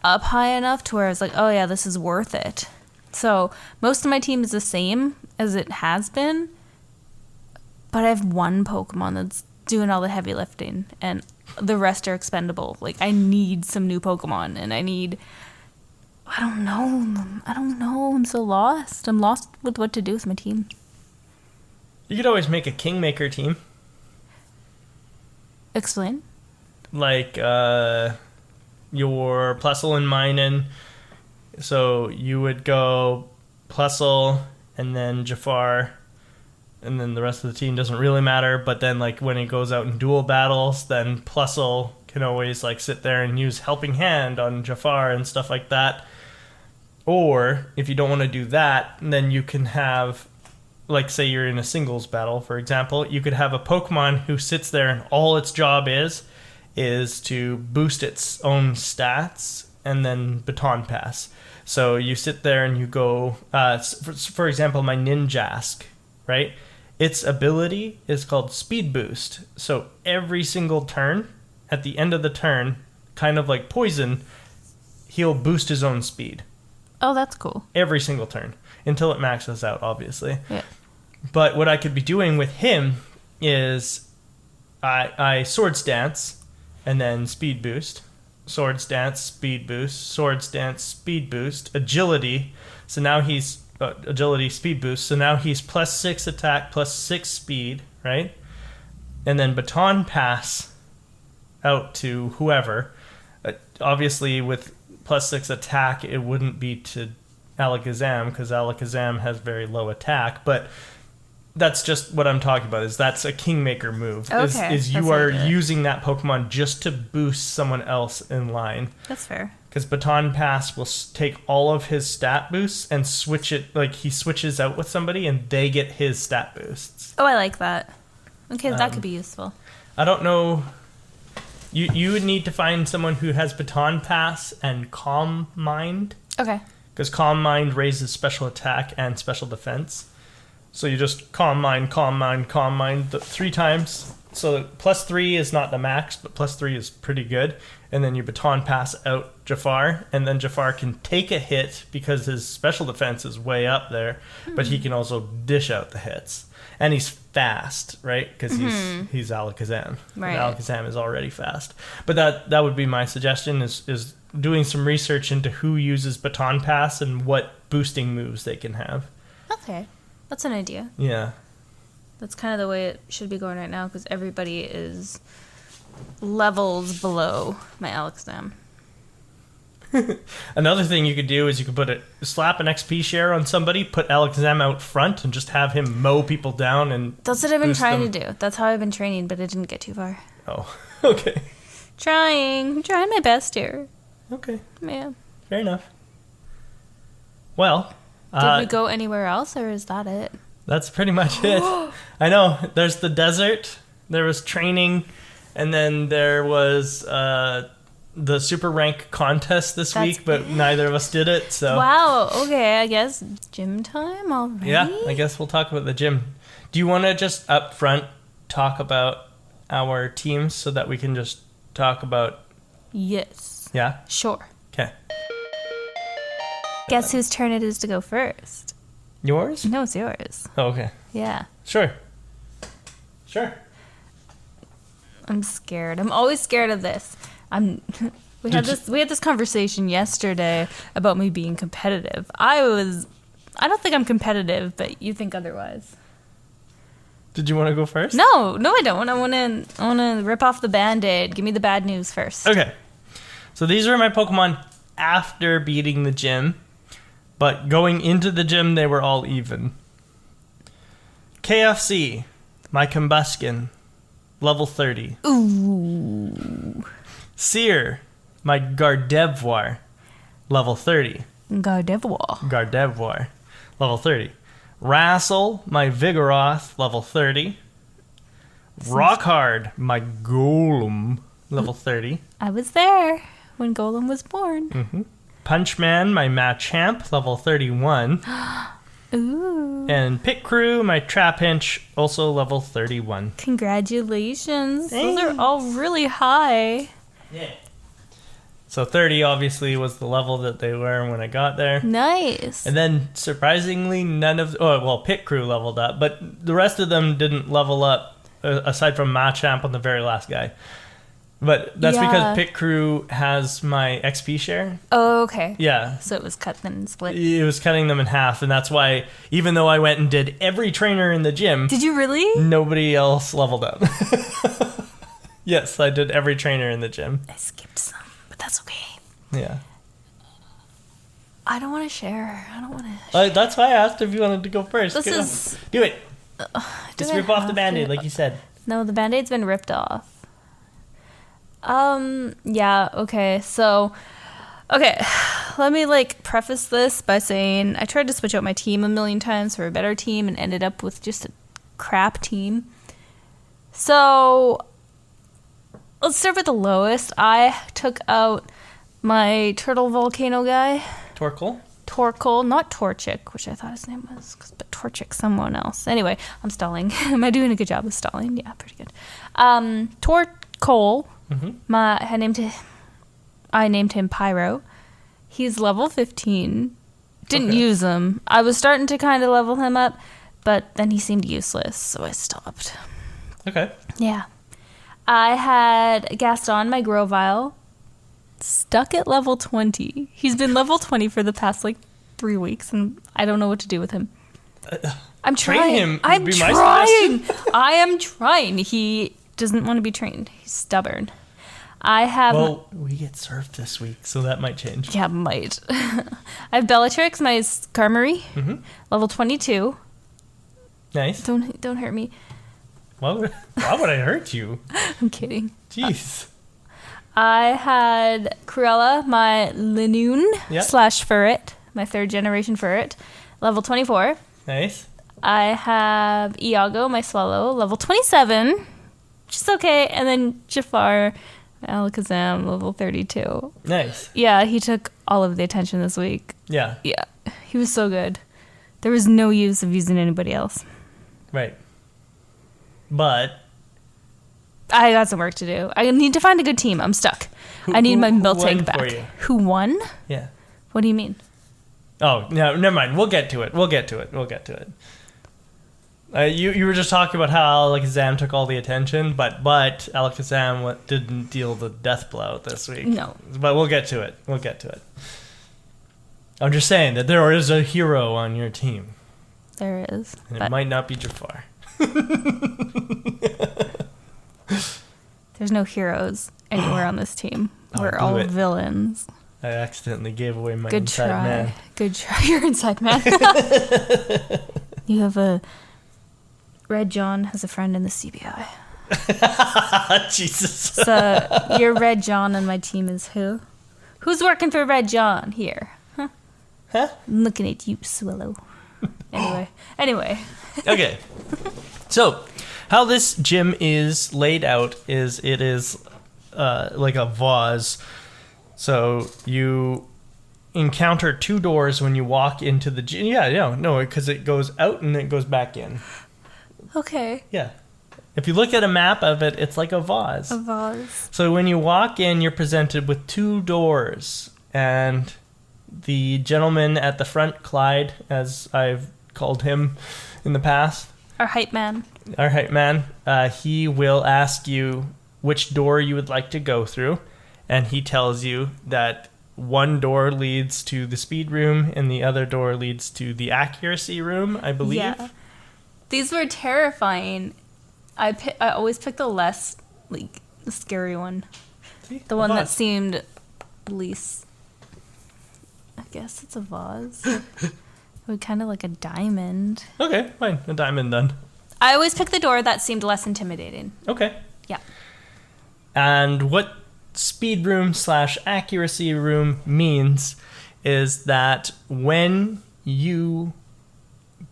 up high enough to where I was like, oh yeah, this is worth it. So most of my team is the same as it has been, but I have one Pokemon that's doing all the heavy lifting, and the rest are expendable. Like, I need some new Pokemon, and I don't know. I'm so lost. I'm lost with what to do with my team. You could always make a Kingmaker team. Explain. Like, your Plusle and Minun. So you would go Plusle and then Jafar, and then the rest of the team doesn't really matter. But then, like, when it goes out in dual battles, then Plusle can always, like, sit there and use Helping Hand on Jafar and stuff like that. Or, if you don't want to do that, then you can have, like, say you're in a singles battle, for example, you could have a Pokemon who sits there and all its job is to boost its own stats and then baton pass. So you sit there and you go, for example, my Ninjask, right? Its ability is called Speed Boost. So every single turn, at the end of the turn, kind of like Poison, he'll boost his own speed. Oh, that's cool. Every single turn, until it maxes out, obviously. Yeah. But what I could be doing with him is I Swords Dance and then Speed Boost. Swords Dance, Speed Boost. Swords Dance, Speed Boost. Agility. So now he's... agility, Speed Boost. So now he's +6 attack, +6 speed, right? And then Baton Pass out to whoever. Obviously, with +6 attack, it wouldn't be to Alakazam, because Alakazam has very low attack, but that's just what I'm talking about, is that's a Kingmaker move. Okay, Is you that's are legit. using that Pokemon just to boost someone else in line. That's fair. Because Baton Pass will take all of his stat boosts and switch it, like he switches out with somebody and they get his stat boosts. Oh, I like that. Okay, that could be useful. I don't know. You would need to find someone who has Baton Pass and Calm Mind. Okay. Because Calm Mind raises special attack and special defense. So you just Calm Mind, 3 times. So +3 is not the max, but +3 is pretty good. And then you Baton Pass out Jafar, and then Jafar can take a hit because his special defense is way up there, but he can also dish out the hits. And he's fast, right? Because he's Alakazam. Right. And Alakazam is already fast. But that would be my suggestion, is doing some research into who uses Baton Pass and what boosting moves they can have. Okay. That's an idea. Yeah. That's kind of the way it should be going right now, because everybody is levels below my Alakazam. Another thing you could do is you could slap an XP share on somebody, put Alakazam out front, and just have him mow people down. And That's what I've been boost trying them. to do. That's how I've been training, but it didn't get too far. Oh, okay. I'm trying my best here. Okay, Yeah. fair enough. Well, Did we go anywhere else, or is that it? that's pretty much it. I know, there's the desert, there was training, and then there was the Super Rank contest this That's week, but neither of us did it, so... Wow. Okay, I guess gym time already? Yeah, I guess we'll talk about the gym. Do you want to just up front talk about our teams so that we can just talk about... Yes. Yeah? Sure. Okay. Guess whose turn it is to go first? Yours? No, it's yours. Oh, okay. Yeah. Sure. I'm scared. I'm always scared of this. We had this conversation yesterday about me being competitive. I don't think I'm competitive, but you think otherwise. Did you want to go first? No, I don't. I want to rip off the Band-Aid. Give me the bad news first. Okay. So these are my Pokemon after beating the gym, but going into the gym, they were all even. KFC, my Combuskin, level 30. Ooh. Sear, my Gardevoir, level 30. Gardevoir. level 30. Wrassle, my Vigoroth, level 30. Rockhard, my Golem, level 30. I was there when Golem was born. Punchman, my Machamp, level 31. Ooh. And Pit Crew, my Trapinch, also level 31. Congratulations. Thanks. Those are all really high. Yeah. So 30 obviously was the level that they were when I got there. Nice. And then surprisingly, Pit Crew leveled up, but the rest of them didn't level up aside from Machamp on the very last guy. But that's because Pit Crew has my XP share. Oh, okay. Yeah. So it was cut then and split. It was cutting them in half, and that's why even though I went and did every trainer in the gym, Did you really? nobody else leveled up. Yes, I did every trainer in the gym. I skipped some, but that's okay. Yeah. I don't want to share. I don't want to. That's why I asked if you wanted to go first. Do it. Just rip off the Band-Aid like you said. No, the Band-Aid's been ripped off. Yeah, okay. So, let me preface this by saying I tried to switch out my team a million times for a better team and ended up with just a crap team. So, let's start with the lowest. I took out my turtle volcano guy. Torkoal, not Torchic, which I thought his name was, but Torchic, someone else. Anyway, I'm stalling. Am I doing a good job of stalling? Yeah, pretty good. Torkoal. I named him Pyro. He's level 15. Didn't use him. I was starting to kind of level him up, but then he seemed useless, so I stopped. Okay. Yeah. I had Gaston, my Grovyle, stuck at level 20. He's been level 20 for the past 3 weeks, and I don't know what to do with him. I'm trying. Train him. I'm be trying. my suggestion. I am trying. He doesn't want to be trained. He's stubborn. I have. Well, we get served this week, so that might change. Yeah, might. I have Bellatrix, my Skarmory, level 22. Nice. Don't hurt me. Why would I hurt you? I'm kidding. Jeez. I had Cruella, my Linoon / Furret, my 3rd generation Furret, level 24. Nice. I have Iago, my Swallow, level 27, which is okay. And then Jafar, Alakazam, level 32. Nice. Yeah, he took all of the attention this week. Yeah. Yeah, he was so good. There was no use of using anybody else. Right. But I got some work to do. I need to find a good team. I'm stuck. I need my Miltank back. For you? Who won? Yeah. What do you mean? Oh, no, never mind. We'll get to it. You were just talking about how Alakazam took all the attention, but Alakazam didn't deal the death blow this week. No. But we'll get to it. I'm just saying that there is a hero on your team. There is. And it might not be Jafar. There's no heroes anywhere on this team. We're all villains. I accidentally gave away my Good inside try. man. Good try. Your inside man. You have a... Red John has a friend in the CBI. Jesus. So your Red John on my team is who? Who's working for Red John here? Huh? I'm looking at you, Swallow. Anyway. Okay. So, how this gym is laid out is it is like a vase. So you encounter 2 doors when you walk into the gym. Because it goes out and it goes back in. Okay. Yeah. If you look at a map of it, it's like a vase. A vase. So when you walk in, you're presented with 2 doors. And the gentleman at the front, Clyde, as I've called him in the past. Our hype man. He will ask you which door you would like to go through. And he tells you that one door leads to the speed room and the other door leads to the accuracy room, I believe. Yeah. These were terrifying. I always pick the less, the scary one. See? The one that seemed least... I guess it's a vase. Kind of like a diamond. Okay, fine. A diamond then. I always pick the door that seemed less intimidating. Okay. Yeah. And what speed room / accuracy room means is that when you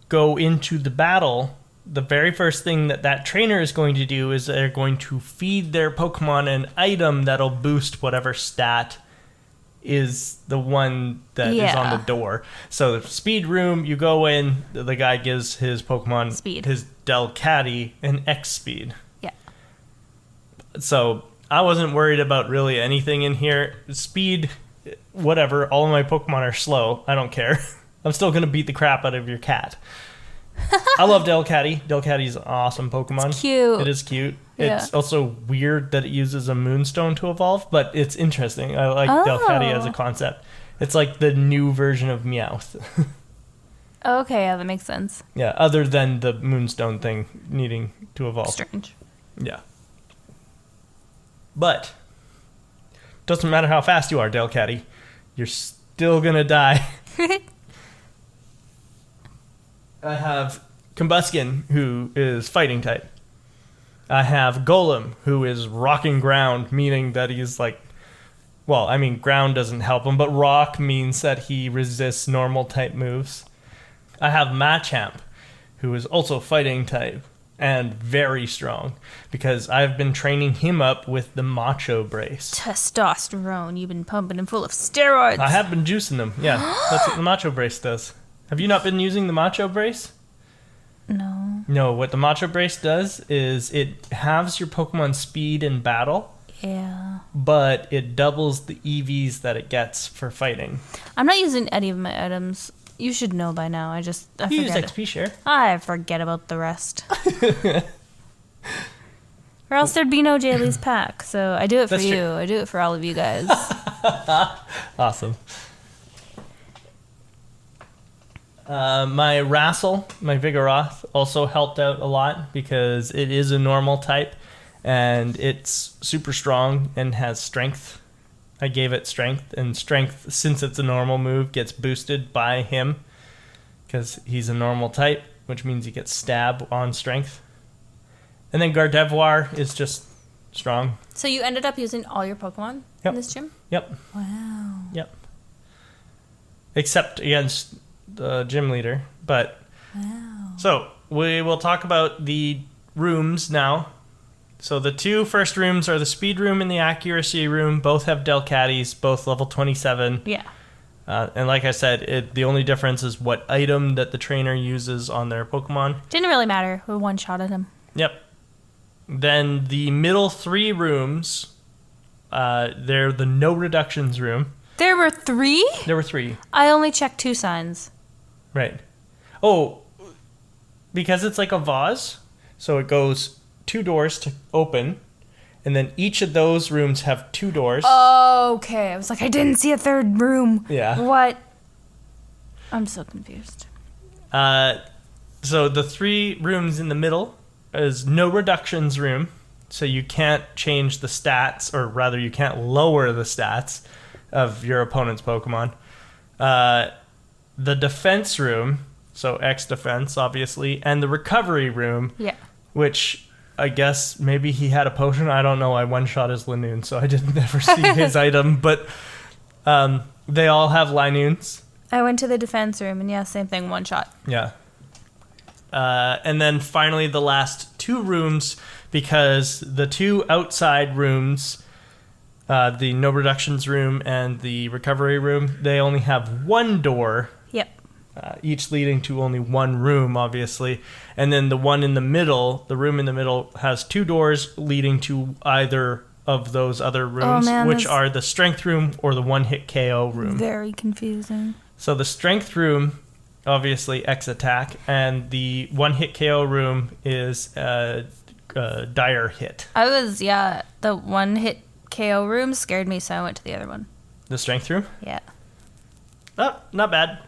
go into the battle, the very first thing that trainer is going to do is they're going to feed their Pokemon an item that'll boost whatever stat is the one that is on the door. So the speed room, you go in, the guy gives his Pokemon, speed. His Delcatty, an X speed. Yeah. So I wasn't worried about really anything in here. Speed, whatever, all of my Pokemon are slow. I don't care. I'm still going to beat the crap out of your cat. I love Delcatty. Delcatty's an awesome Pokemon. It's cute. It is cute. Yeah. It's also weird that it uses a Moonstone to evolve, but it's interesting. I like Delcatty as a concept. It's like the new version of Meowth. Okay, yeah, that makes sense. Yeah, other than the Moonstone thing needing to evolve. Strange. Yeah. But doesn't matter how fast you are, Delcatty. You're still going to die. I have Combuskin, who is fighting type. I have Golem, who is rocking ground, meaning that he's like... Well, I mean, ground doesn't help him, but rock means that he resists normal type moves. I have Machamp, who is also fighting type, and very strong, because I've been training him up with the Macho Brace. Testosterone. You've been pumping him full of steroids. I have been juicing them, yeah. That's what the Macho Brace does. Have you not been using the Macho Brace? No. No, what the Macho Brace does is it halves your Pokemon speed in battle, Yeah. but it doubles the EVs that it gets for fighting. I'm not using any of my items. You should know by now. I You forget use it. XP share. I forget about the rest. Or else there'd be no Jaylee's pack. So I do it for That's you. true. I do it for all of you guys. Awesome. My Wrassel, my Vigoroth, also helped out a lot because it is a normal type and it's super strong and has strength. I gave it strength, and strength, since it's a normal move, gets boosted by him because he's a normal type, which means he gets stab on strength. And then Gardevoir is just strong. So you ended up using all your Pokemon in this gym? Yep. Wow. Yep. Except against the gym leader. But Wow. so we will talk about the rooms now. So the two first rooms are the speed room and the accuracy room. Both have Delcatties, both level 27. Yeah. And like I said, the only difference is what item that the trainer uses on their Pokemon. Didn't really matter. We one-shotted him. Yep. Then the middle three rooms, they're the no reductions room. There were 3? There were 3. I only checked 2 signs. Right. Oh, because it's like a vase, so it goes 2 doors to open, and then each of those rooms have 2 doors. Okay. I was like, I didn't see a 3rd room. Yeah. What? I'm so confused. So the 3 rooms in the middle is no reductions room, so you can't change the stats, or rather you can't lower the stats of your opponent's Pokemon. The defense room, so X defense, obviously, and the recovery room, Yeah. which I guess maybe he had a potion. I don't know. I one-shot his Linoon, so I didn't ever see his item, but they all have Linoons. I went to the defense room, and yeah, same thing, one shot. Yeah. And then finally the last 2 rooms, because the 2 outside rooms, the no reductions room and the recovery room, they only have 1 door, Yep. each leading to only 1 room, obviously. And then the one in the middle, the room in the middle, has 2 doors leading to either of those other rooms, man, which this- are the strength room or the one-hit KO room. Very confusing. So the strength room, obviously X attack, and the one-hit KO room is dire hit. The one hit KO room scared me, so I went to the other one. The strength room? Yeah. Oh, not bad.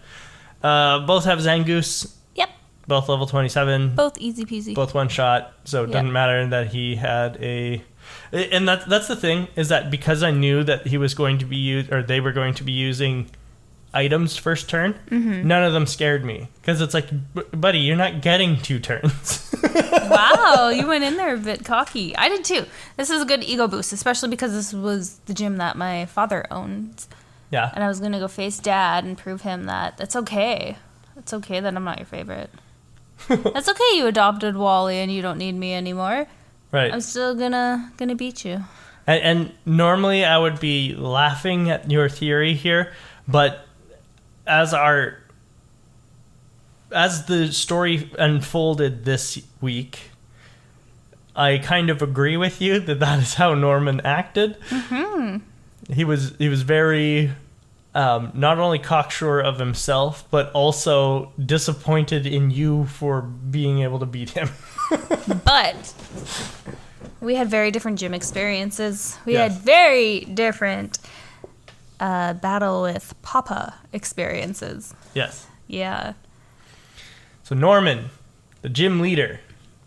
Both have Zangoose, Yep. both level 27, Both easy peasy. both one shot, so it doesn't Yep. matter that he had a... And that's the thing, is that because I knew that he was going to be used, or they were going to be using items first turn, none of them scared me. Because it's like, buddy, you're not getting 2 turns. Wow, you went in there a bit cocky. I did too. This is a good ego boost, especially because this was the gym that my father owned. Yeah. And I was going to go face Dad and prove him that it's okay. It's okay that I'm not your favorite. That's okay you adopted Wally and you don't need me anymore. Right. I'm still gonna beat you. And normally I would be laughing at your theory here, but as the story unfolded this week, I kind of agree with you that is how Norman acted. Mm-hmm. He was very not only cocksure of himself, but also disappointed in you for being able to beat him. But we had very different gym experiences. We Yes. had very different battle with Papa experiences. Yes. Yeah. So Norman, the gym leader,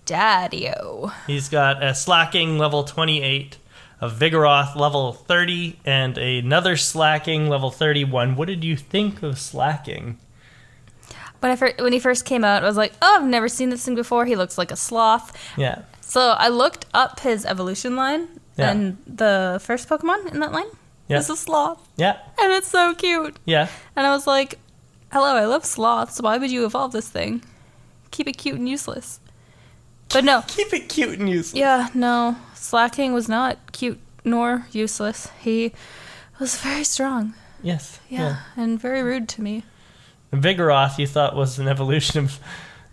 Daddy-o. he's got a slacking level 28, a Vigoroth level 30, and another slacking level 31. What did you think of slacking? When he first came out, I was like, oh, I've never seen this thing before. He looks like a sloth. Yeah. So I looked up his evolution line, Yeah. and the first Pokemon in that line is a sloth. Yeah. And it's so cute. Yeah. And I was like, hello, I love sloths. Why would you evolve this thing? Keep it cute and useless. But no. Keep it cute and useless. Yeah, no. Slacking was not cute nor useless. He was very strong. Yes. Yeah. And very rude to me. And Vigoroth you thought was an evolution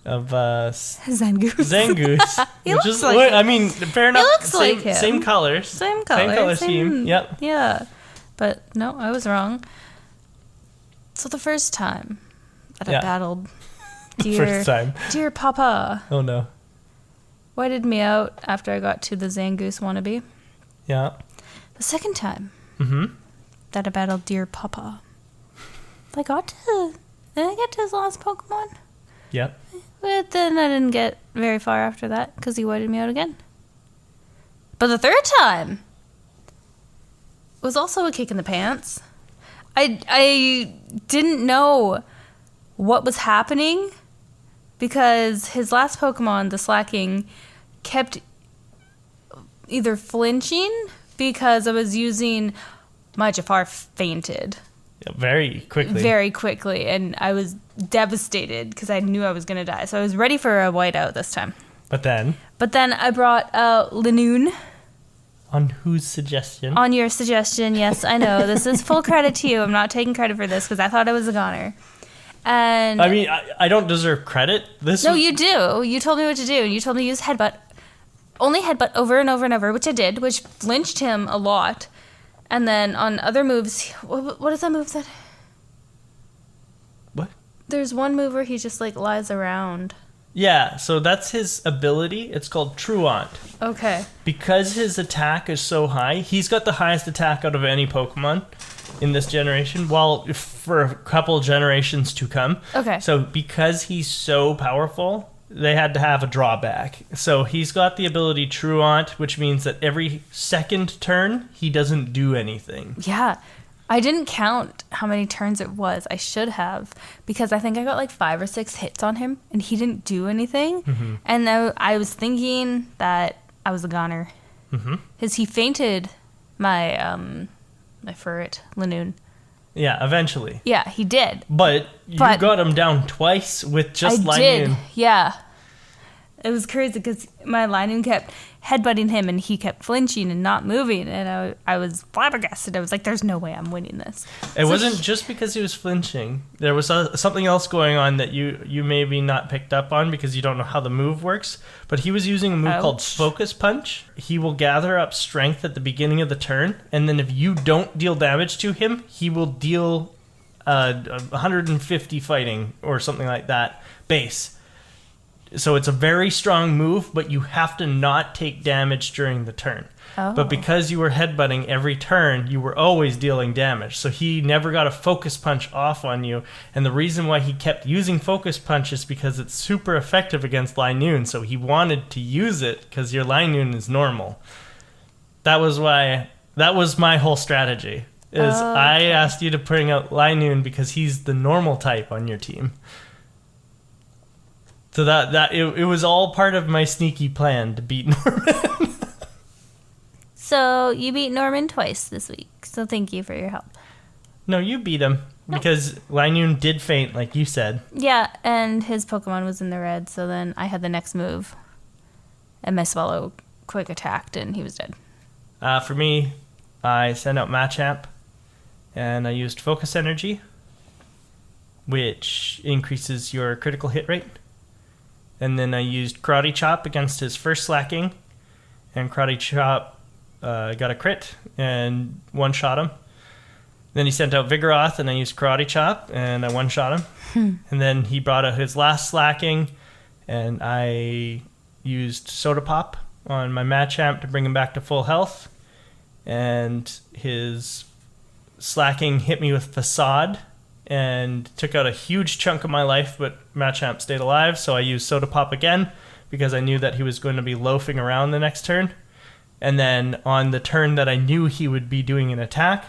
of Zangoose. Zangoose. He which looks is, like I mean, fair enough. looks same, like him. Same colors. Same color. Same color scheme. Yep. Yeah. But no, I was wrong. So the first time that I battled First time. Dear Papa Oh no. whited me out after I got to the Zangoose wannabe. Yeah. The second time Mm-hmm. that I battled Dear Papa, I got to his last Pokemon. Yep. But then I didn't get very far after that because he whited me out again. But the third time was also a kick in the pants. I didn't know what was happening because his last Pokemon, the Slacking, kept either flinching because I was using my Jafar fainted. Very quickly. Very quickly, and I was devastated because I knew I was going to die. So I was ready for a whiteout this time. But then, I brought Linoon. on whose suggestion? On your suggestion, yes, I know. This is full credit to you. I'm not taking credit for this because I thought I was a goner. And I mean, I don't deserve credit. no, you do. You told me what to do, and you told me to use headbutt. Only headbutt over and over and over, which I did, which flinched him a lot. And then on other moves, what is that move that? What? There's one move where he just like lies around. Yeah, so that's his ability. It's called Truant. Okay. Because his attack is so high, he's got the highest attack out of any Pokemon in this generation, while for a couple generations to come. Okay. So because he's so powerful, they had to have a drawback. So he's got the ability Truant, which means that every second turn, he doesn't do anything. Yeah. I didn't count how many turns it was. I should have, because I think I got like 5 or 6 hits on him, and he didn't do anything. Mm-hmm. And I was thinking that I was a goner. Because he fainted my my ferret, Linoon. Yeah, eventually. Yeah, he did. But you got him down twice with just I did. Linoon. Yeah. It was crazy because my Linoon kept headbutting him and he kept flinching and not moving. And I was flabbergasted. I was like, there's no way I'm winning this. It wasn't just because he was flinching. There was something else going on that you maybe not picked up on because you don't know how the move works. But he was using a move called Focus Punch. He will gather up strength at the beginning of the turn. And then if you don't deal damage to him, he will deal 150 fighting or something like that base. So it's a very strong move, but you have to not take damage during the turn. Oh. But because you were headbutting every turn, you were always dealing damage. So he never got a Focus Punch off on you. And the reason why he kept using Focus Punch is because it's super effective against Linoon. So he wanted to use it because your Linoon is normal. That was my whole strategy. I asked you to bring out Linoon because he's the normal type on your team. So it was all part of my sneaky plan to beat Norman. So you beat Norman twice this week. So thank you for your help. No, you beat him because Linoon did faint, like you said. Yeah, and his Pokemon was in the red, so then I had the next move. And my Swallow quick attacked, and he was dead. For me, I sent out Machamp, and I used Focus Energy, which increases your critical hit rate. And then I used Karate Chop against his first Slacking, and Karate Chop got a crit and one-shot him. Then he sent out Vigoroth, and I used Karate Chop, and I one-shot him. And then he brought out his last Slacking, and I used Soda Pop on my Machamp to bring him back to full health. And his Slacking hit me with Facade and took out a huge chunk of my life, but Machamp stayed alive, so I used Soda Pop again because I knew that he was going to be loafing around the next turn. And then on the turn that I knew he would be doing an attack,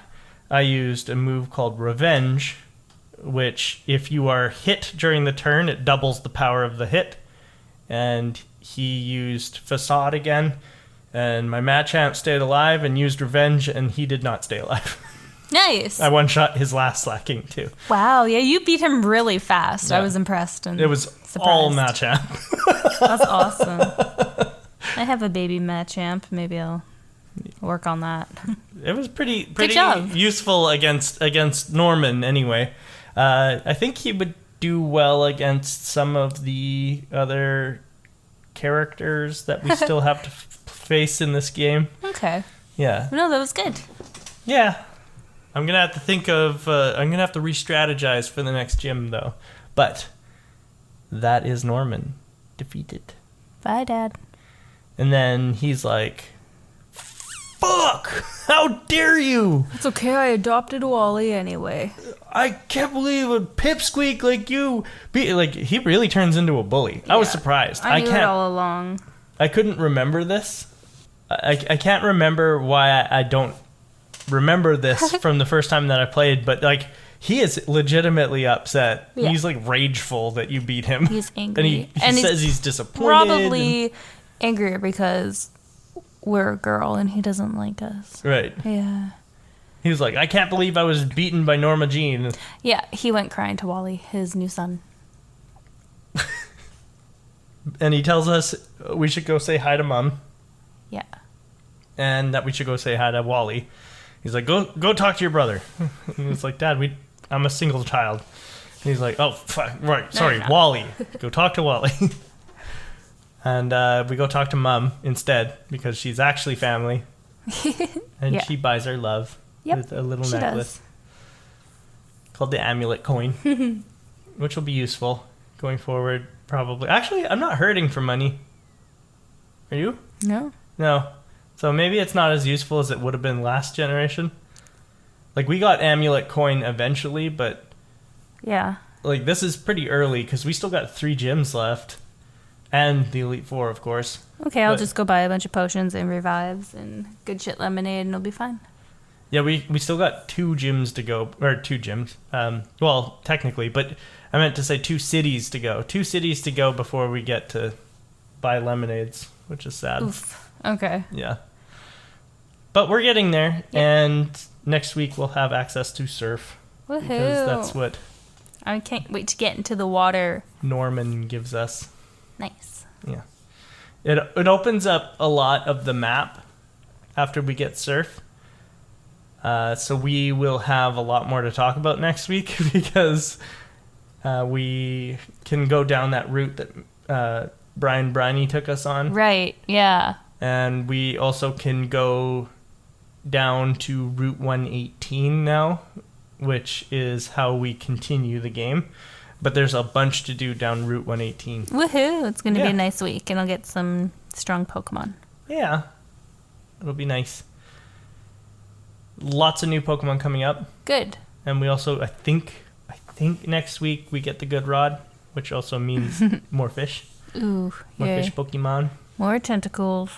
I used a move called Revenge, which if you are hit during the turn, it doubles the power of the hit. And he used Facade again, and my Machamp stayed alive and used Revenge, and he did not stay alive. Nice. I one-shot his last Slacking, too. Wow, yeah, you beat him really fast. Yeah. I was impressed. And it was surprised. all Machamp. That's awesome. I have a baby Machamp. Maybe I'll work on that. It was pretty job. useful against Norman, anyway. I think he would do well against some of the other characters that we still have to face in this game. Okay. Yeah. No, that was good. Yeah. I'm gonna have to think of. I'm gonna have to re-strategize for the next gym, though. But that is Norman defeated. Bye, Dad. And then he's like, "Fuck! How dare you! It's okay. I adopted Wally anyway. I can't believe a pipsqueak like you." He really turns into a bully. I was surprised. I knew it all along. I couldn't remember this. I can't remember why I don't remember this from the first time that I played, but like he is legitimately upset. Yeah. He's like rageful that you beat him. He's angry. And he says he's disappointed. Probably angrier because we're a girl and he doesn't like us. Right. Yeah. He was like, I can't believe I was beaten by Norma Jean. Yeah, he went crying to Wally, his new son. And he tells us we should go say hi to Mom. Yeah. And that we should go say hi to Wally. He's like, go talk to your brother. And it's like, Dad, I'm a single child. And he's like, oh, fuck, right, sorry, Wally. Go talk to Wally. And we go talk to Mom instead because she's actually family. And she buys her love with a little necklace called the amulet coin, which will be useful going forward, probably. Actually, I'm not hurting for money. Are you? No. No. So maybe it's not as useful as it would have been last generation. Like, we got amulet coin eventually, but yeah, like this is pretty early because we still got 3 gyms left. And the Elite Four, of course. Okay, I'll just go buy a bunch of potions and revives and good shit lemonade and it'll be fine. Yeah, we still got 2 gyms to go, or 2 gyms. Well, technically, but I meant to say 2 cities to go. 2 cities to go before we get to buy lemonades, which is sad. Oof. Okay. Yeah. But we're getting there, and next week we'll have access to surf. Woohoo. Because that's what I can't wait to get into the water. Norman gives us. Nice. Yeah. It opens up a lot of the map after we get surf. So we will have a lot more to talk about next week because we can go down that route that Brian Briney took us on. Right, yeah. And we also can go down to Route 118 now, which is how we continue the game. But there's a bunch to do down Route 118. Woohoo! It's going to be a nice week, and I'll get some strong Pokemon. Yeah. It'll be nice. Lots of new Pokemon coming up. Good. And we also, I think next week we get the good rod, which also means more fish. Ooh, More fish Pokemon. More tentacles.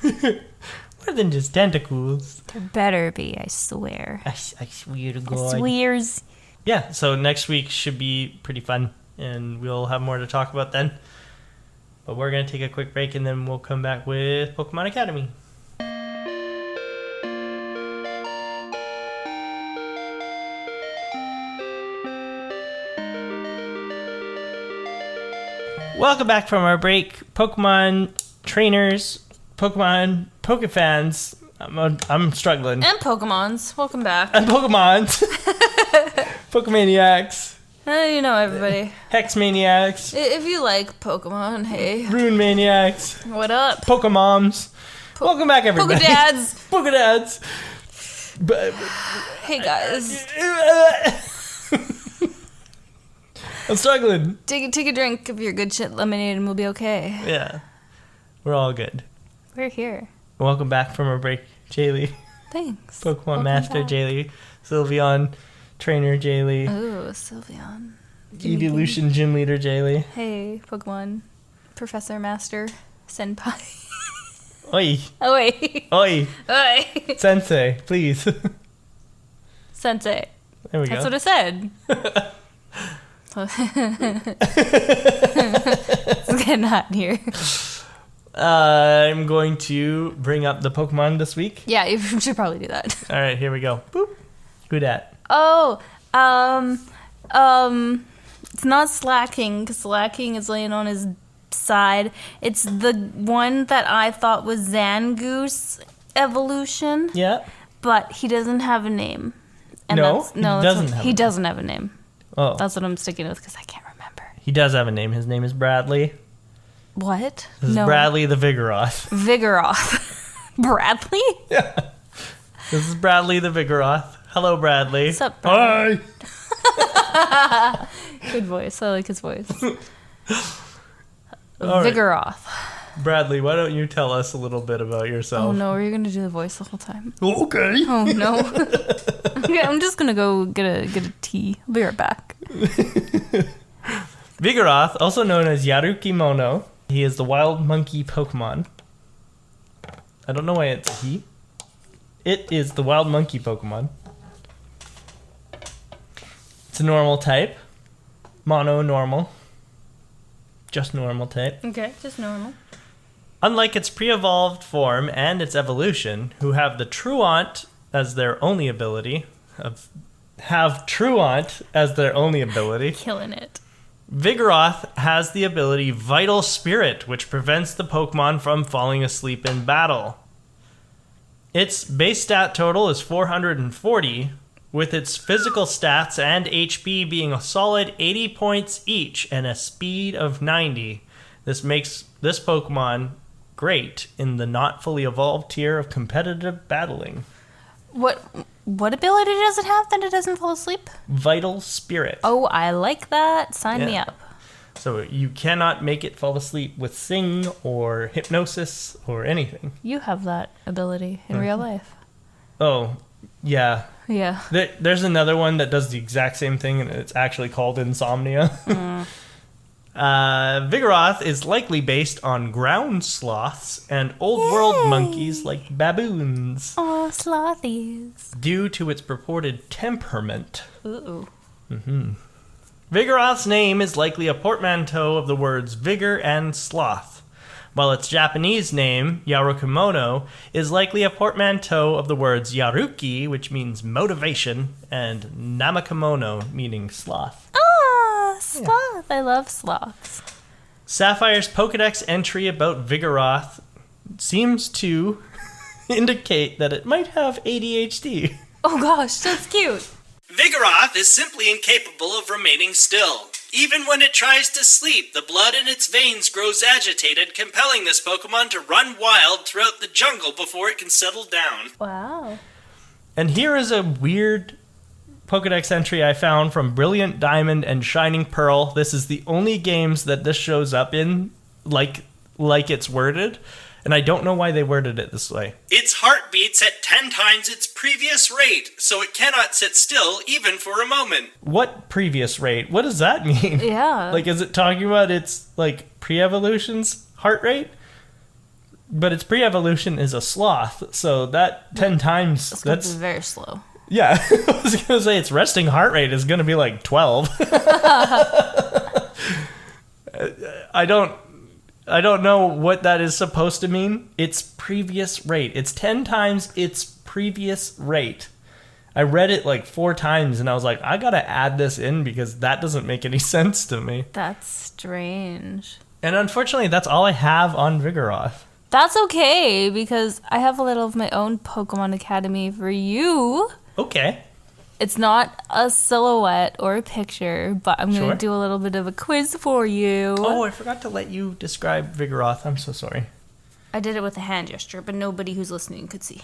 More than just tentacles. There better be, I swear. I swear to God. I swears. Yeah, so next week should be pretty fun, and we'll have more to talk about then. But we're going to take a quick break, and then we'll come back with Pokemon Academy. Welcome back from our break, Pokemon trainers, Pokemon Pokefans. I'm struggling. And Pokemons. Welcome back. And Pokemons. Pokemaniacs. You know everybody. Hexmaniacs. If you like Pokemon, hey. Rune Maniacs. What up? Pokemoms. Welcome back, everybody. Pokedads. Pokedads. Hey, guys. I'm struggling. Take a drink of your good shit lemonade and we'll be okay. Yeah. We're all good. We're here. Welcome back from our break, Jaylee. Thanks. Pokemon Welcome Master back. Jaylee. Sylveon Trainer Jaylee. Ooh, Sylveon. Evolution Gym Leader Jaylee. Hey, Pokemon Professor Master Senpai. Oi. Oh, wait. Oi. Oi. Sensei, please. Sensei. There we That's go. what I said. It's getting hot in here. I'm going to bring up the Pokemon this week. Yeah, you should probably do that. All right, here we go. Boop. Who dat? Oh, it's not Slacking, because Slacking is laying on his side. It's the one that I thought was Zangoose evolution. Yeah. But he doesn't have a name. And No? he He doesn't have a name. Oh. That's what I'm sticking with, because I can't remember. He does have a name. His name is Bradley. What? This is Bradley the Vigoroth. Vigoroth. Bradley? Yeah. This is Bradley the Vigoroth. Hello, Bradley. What's up, Bradley? Hi. Good voice. I like his voice. All right. Vigoroth. Bradley, why don't you tell us a little bit about yourself? Oh no, are you gonna do the voice the whole time? Okay. Oh no. Okay, I'm just gonna go get a tea. I'll be right back. Vigoroth, also known as Yarukimono, he is the wild monkey Pokemon. I don't know why it's a he. It is the wild monkey Pokemon. It's a normal type. Mono normal. Just normal type. Okay, just normal. Unlike its pre-evolved form and its evolution, who have the Truant as their only ability, Killing it. Vigoroth has the ability Vital Spirit, which prevents the Pokemon from falling asleep in battle. Its base stat total is 440, with its physical stats and HP being a solid 80 points each and a speed of 90. This makes this Pokemon great in the not fully evolved tier of competitive battling. What ability does it have that it doesn't fall asleep? Vital Spirit. Oh, I like that. Sign me Yeah. up. So you cannot make it fall asleep with Sing or Hypnosis or anything. You have that ability in real life. Oh, yeah. Yeah. There's another one that does the exact same thing, and it's actually called Insomnia. Vigoroth is likely based on ground sloths and old world monkeys like baboons, Oh, slothies. due to its purported temperament. Ooh. Vigoroth's name is likely a portmanteau of the words vigor and sloth, while its Japanese name, Yarukimono, is likely a portmanteau of the words Yaruki, which means motivation, and Namakimono, meaning sloth. Ah, sloth. I love sloths. Sapphire's Pokedex entry about Vigoroth seems to indicate that it might have ADHD. Oh gosh, that's cute. Vigoroth is simply incapable of remaining still. Even when it tries to sleep, the blood in its veins grows agitated, compelling this Pokemon to run wild throughout the jungle before it can settle down. Wow. And here is a weird Pokedex entry I found from Brilliant Diamond and Shining Pearl. This is the only games that this shows up in, like it's worded. And I don't know why they worded it this way. Its heart beats at 10 times its previous rate, so it cannot sit still even for a moment. What previous rate? What does that mean? Yeah. Like, is it talking about its, like, pre-evolution's heart rate? But its pre-evolution is a sloth, so that 10 times, That's very slow. yeah. I was going to say its resting heart rate is going to be like 12. I don't know what that is supposed to mean. Its previous rate. It's 10 times its previous rate. I read it like 4 times and I was like, I gotta add this in because that doesn't make any sense to me. That's strange. And unfortunately, that's all I have on Vigoroth. That's okay, because I have a little of my own Pokemon Academy for you. Okay. It's not a silhouette or a picture, but I'm going Sure. to do a little bit of a quiz for you. Oh, I forgot to let you describe Vigoroth. I'm so sorry. I did it with a hand gesture, but nobody who's listening could see.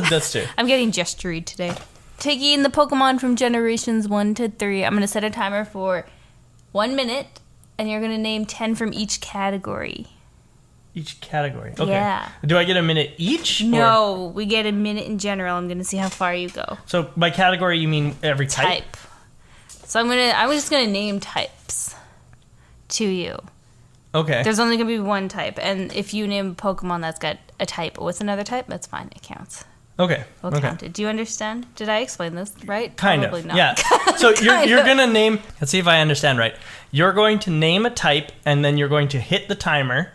That's true. I'm getting gestured today. Taking the Pokemon from generations 1 to 3, I'm going to set a timer for 1 minute, and you're going to name 10 from each category. Each category. Okay. Yeah. Do I get a minute each? No, we get a minute in general. I'm going to see how far you go. So by category, you mean every type? So I'm just going to name types to you. Okay. There's only going to be one type, and if you name a Pokemon that's got a type with another type, that's fine. It counts. Okay. We'll count it. Do you understand? Did I explain this right? Kind Probably of. not. Yeah. So you're going to name... Let's see if I understand right. You're going to name a type, and then you're going to hit the timer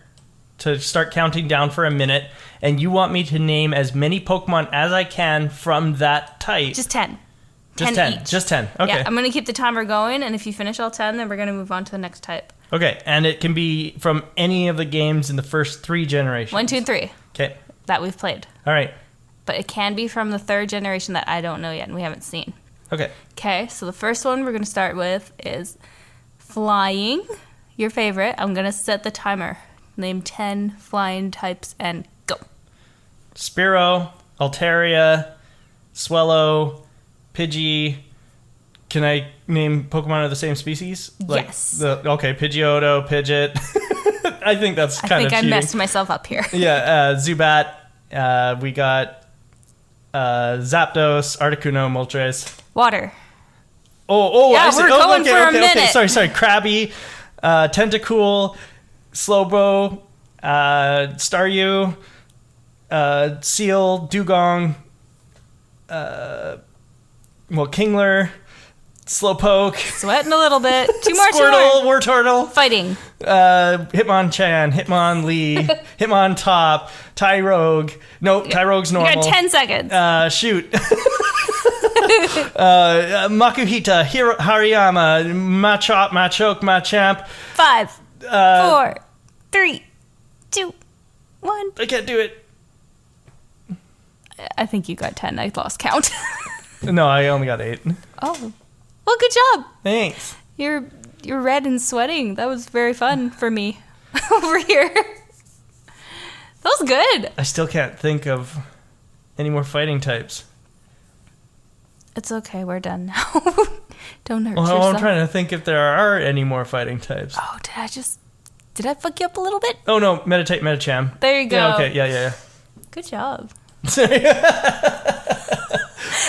to start counting down for a minute, and you want me to name as many Pokemon as I can from that type. Just 10. Just 10. Each. Just 10. Okay. Yeah, I'm going to keep the timer going, and if you finish all 10, then we're going to move on to the next type. Okay, and it can be from any of the games in the first 3 generations. 1, 2, and 3 Okay. that we've played. All right. But it can be from the 3rd generation that I don't know yet and we haven't seen. Okay. Okay, so the first one we're going to start with is flying, your favorite. I'm going to set the timer. Name 10 flying types and go. Spearow, Altaria, Swellow, Pidgey. Can I name Pokemon of the same species? Yes. Okay, Pidgeotto, Pidgeot. I think that's kind of cheating. I messed myself up here. Yeah, Zubat. We got Zapdos, Articuno, Moltres. Water. Oh, Yeah, I see. we're going for a minute. Sorry. Krabby, Tentacool, Slowbro, Staryu, Seal, Dugong, Kingler, Slowpoke, Sweating a little bit. 2 more, 2 Squirtle, more. Wartortle, Fighting. Hitmonchan, Hitmonlee, Hitmontop, Tyrogue. No, Tyrogue's normal. You got 10 seconds. Shoot. Makuhita, Hariyama, Machop, Machoke, Machamp. 5, 4, 3, 2, 1. I can't do it. I think you got 10. I lost count. No, I only got 8. Oh. Well, good job. Thanks. You're red and sweating. That was very fun for me over here. That was good. I still can't think of any more fighting types. It's okay. We're done now. Don't hurt Well, yourself. I'm trying to think if there are any more fighting types. Oh, did I fuck you up a little bit? Oh, no, Meditate, Medicham. There you go. Yeah, okay, yeah. Good job.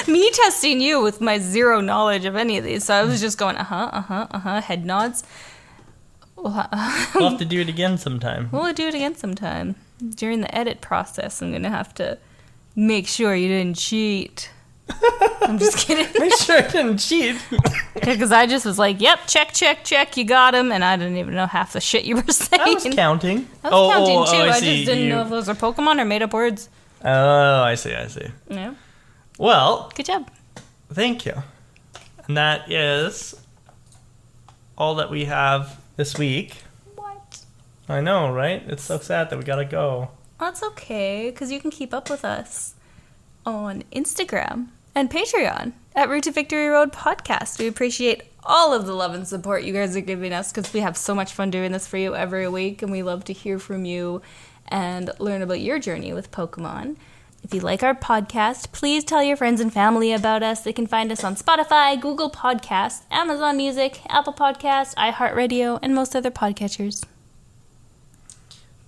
Me testing you with my zero knowledge of any of these. So I was just going, head nods. We'll have to do it again sometime. We'll do it again sometime. During the edit process, I'm going to have to make sure you didn't cheat. I'm just kidding. Make sure I didn't cheat. Because I just was like, yep, check, you got him. And I didn't even know half the shit you were saying. I was counting. I was counting too. I see. just didn't know if those are Pokemon or made up words. Oh, I see. Yeah. Well, Good job. thank you. And that is all that we have this week. What? I know, right? It's so sad that we gotta go. That's okay, because you can keep up with us on Instagram and Patreon at Route to Victory Road Podcast. We appreciate all of the love and support you guys are giving us because we have so much fun doing this for you every week, and we love to hear from you and learn about your journey with Pokemon. If you like our podcast, please tell your friends and family about us. They can find us on Spotify, Google Podcasts, Amazon Music, Apple Podcasts, iHeartRadio, and most other podcatchers.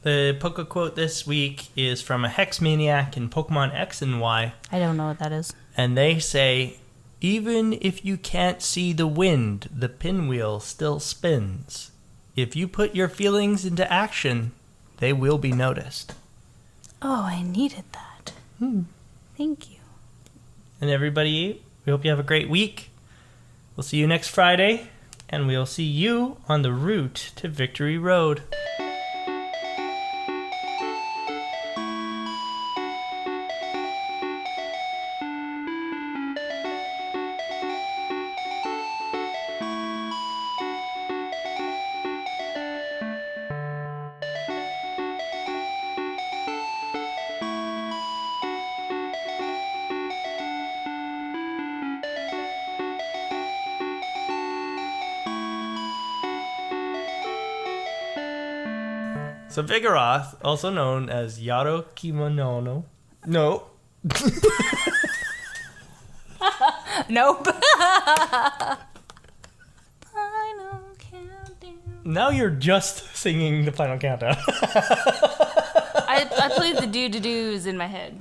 The Poke quote this week is from a Hex Maniac in Pokemon X and Y. I don't know what that is. And they say, even if you can't see the wind, the pinwheel still spins. If you put your feelings into action, they will be noticed. Oh, I needed that. Thank you. And everybody, we hope you have a great week. We'll see you next Friday, and we'll see you on the route to Victory Road. So Vigoroth, also known as Yaro Kimono. No. Nope. Final countdown. Now you're just singing the final countdown. I played the do-do-do's in my head.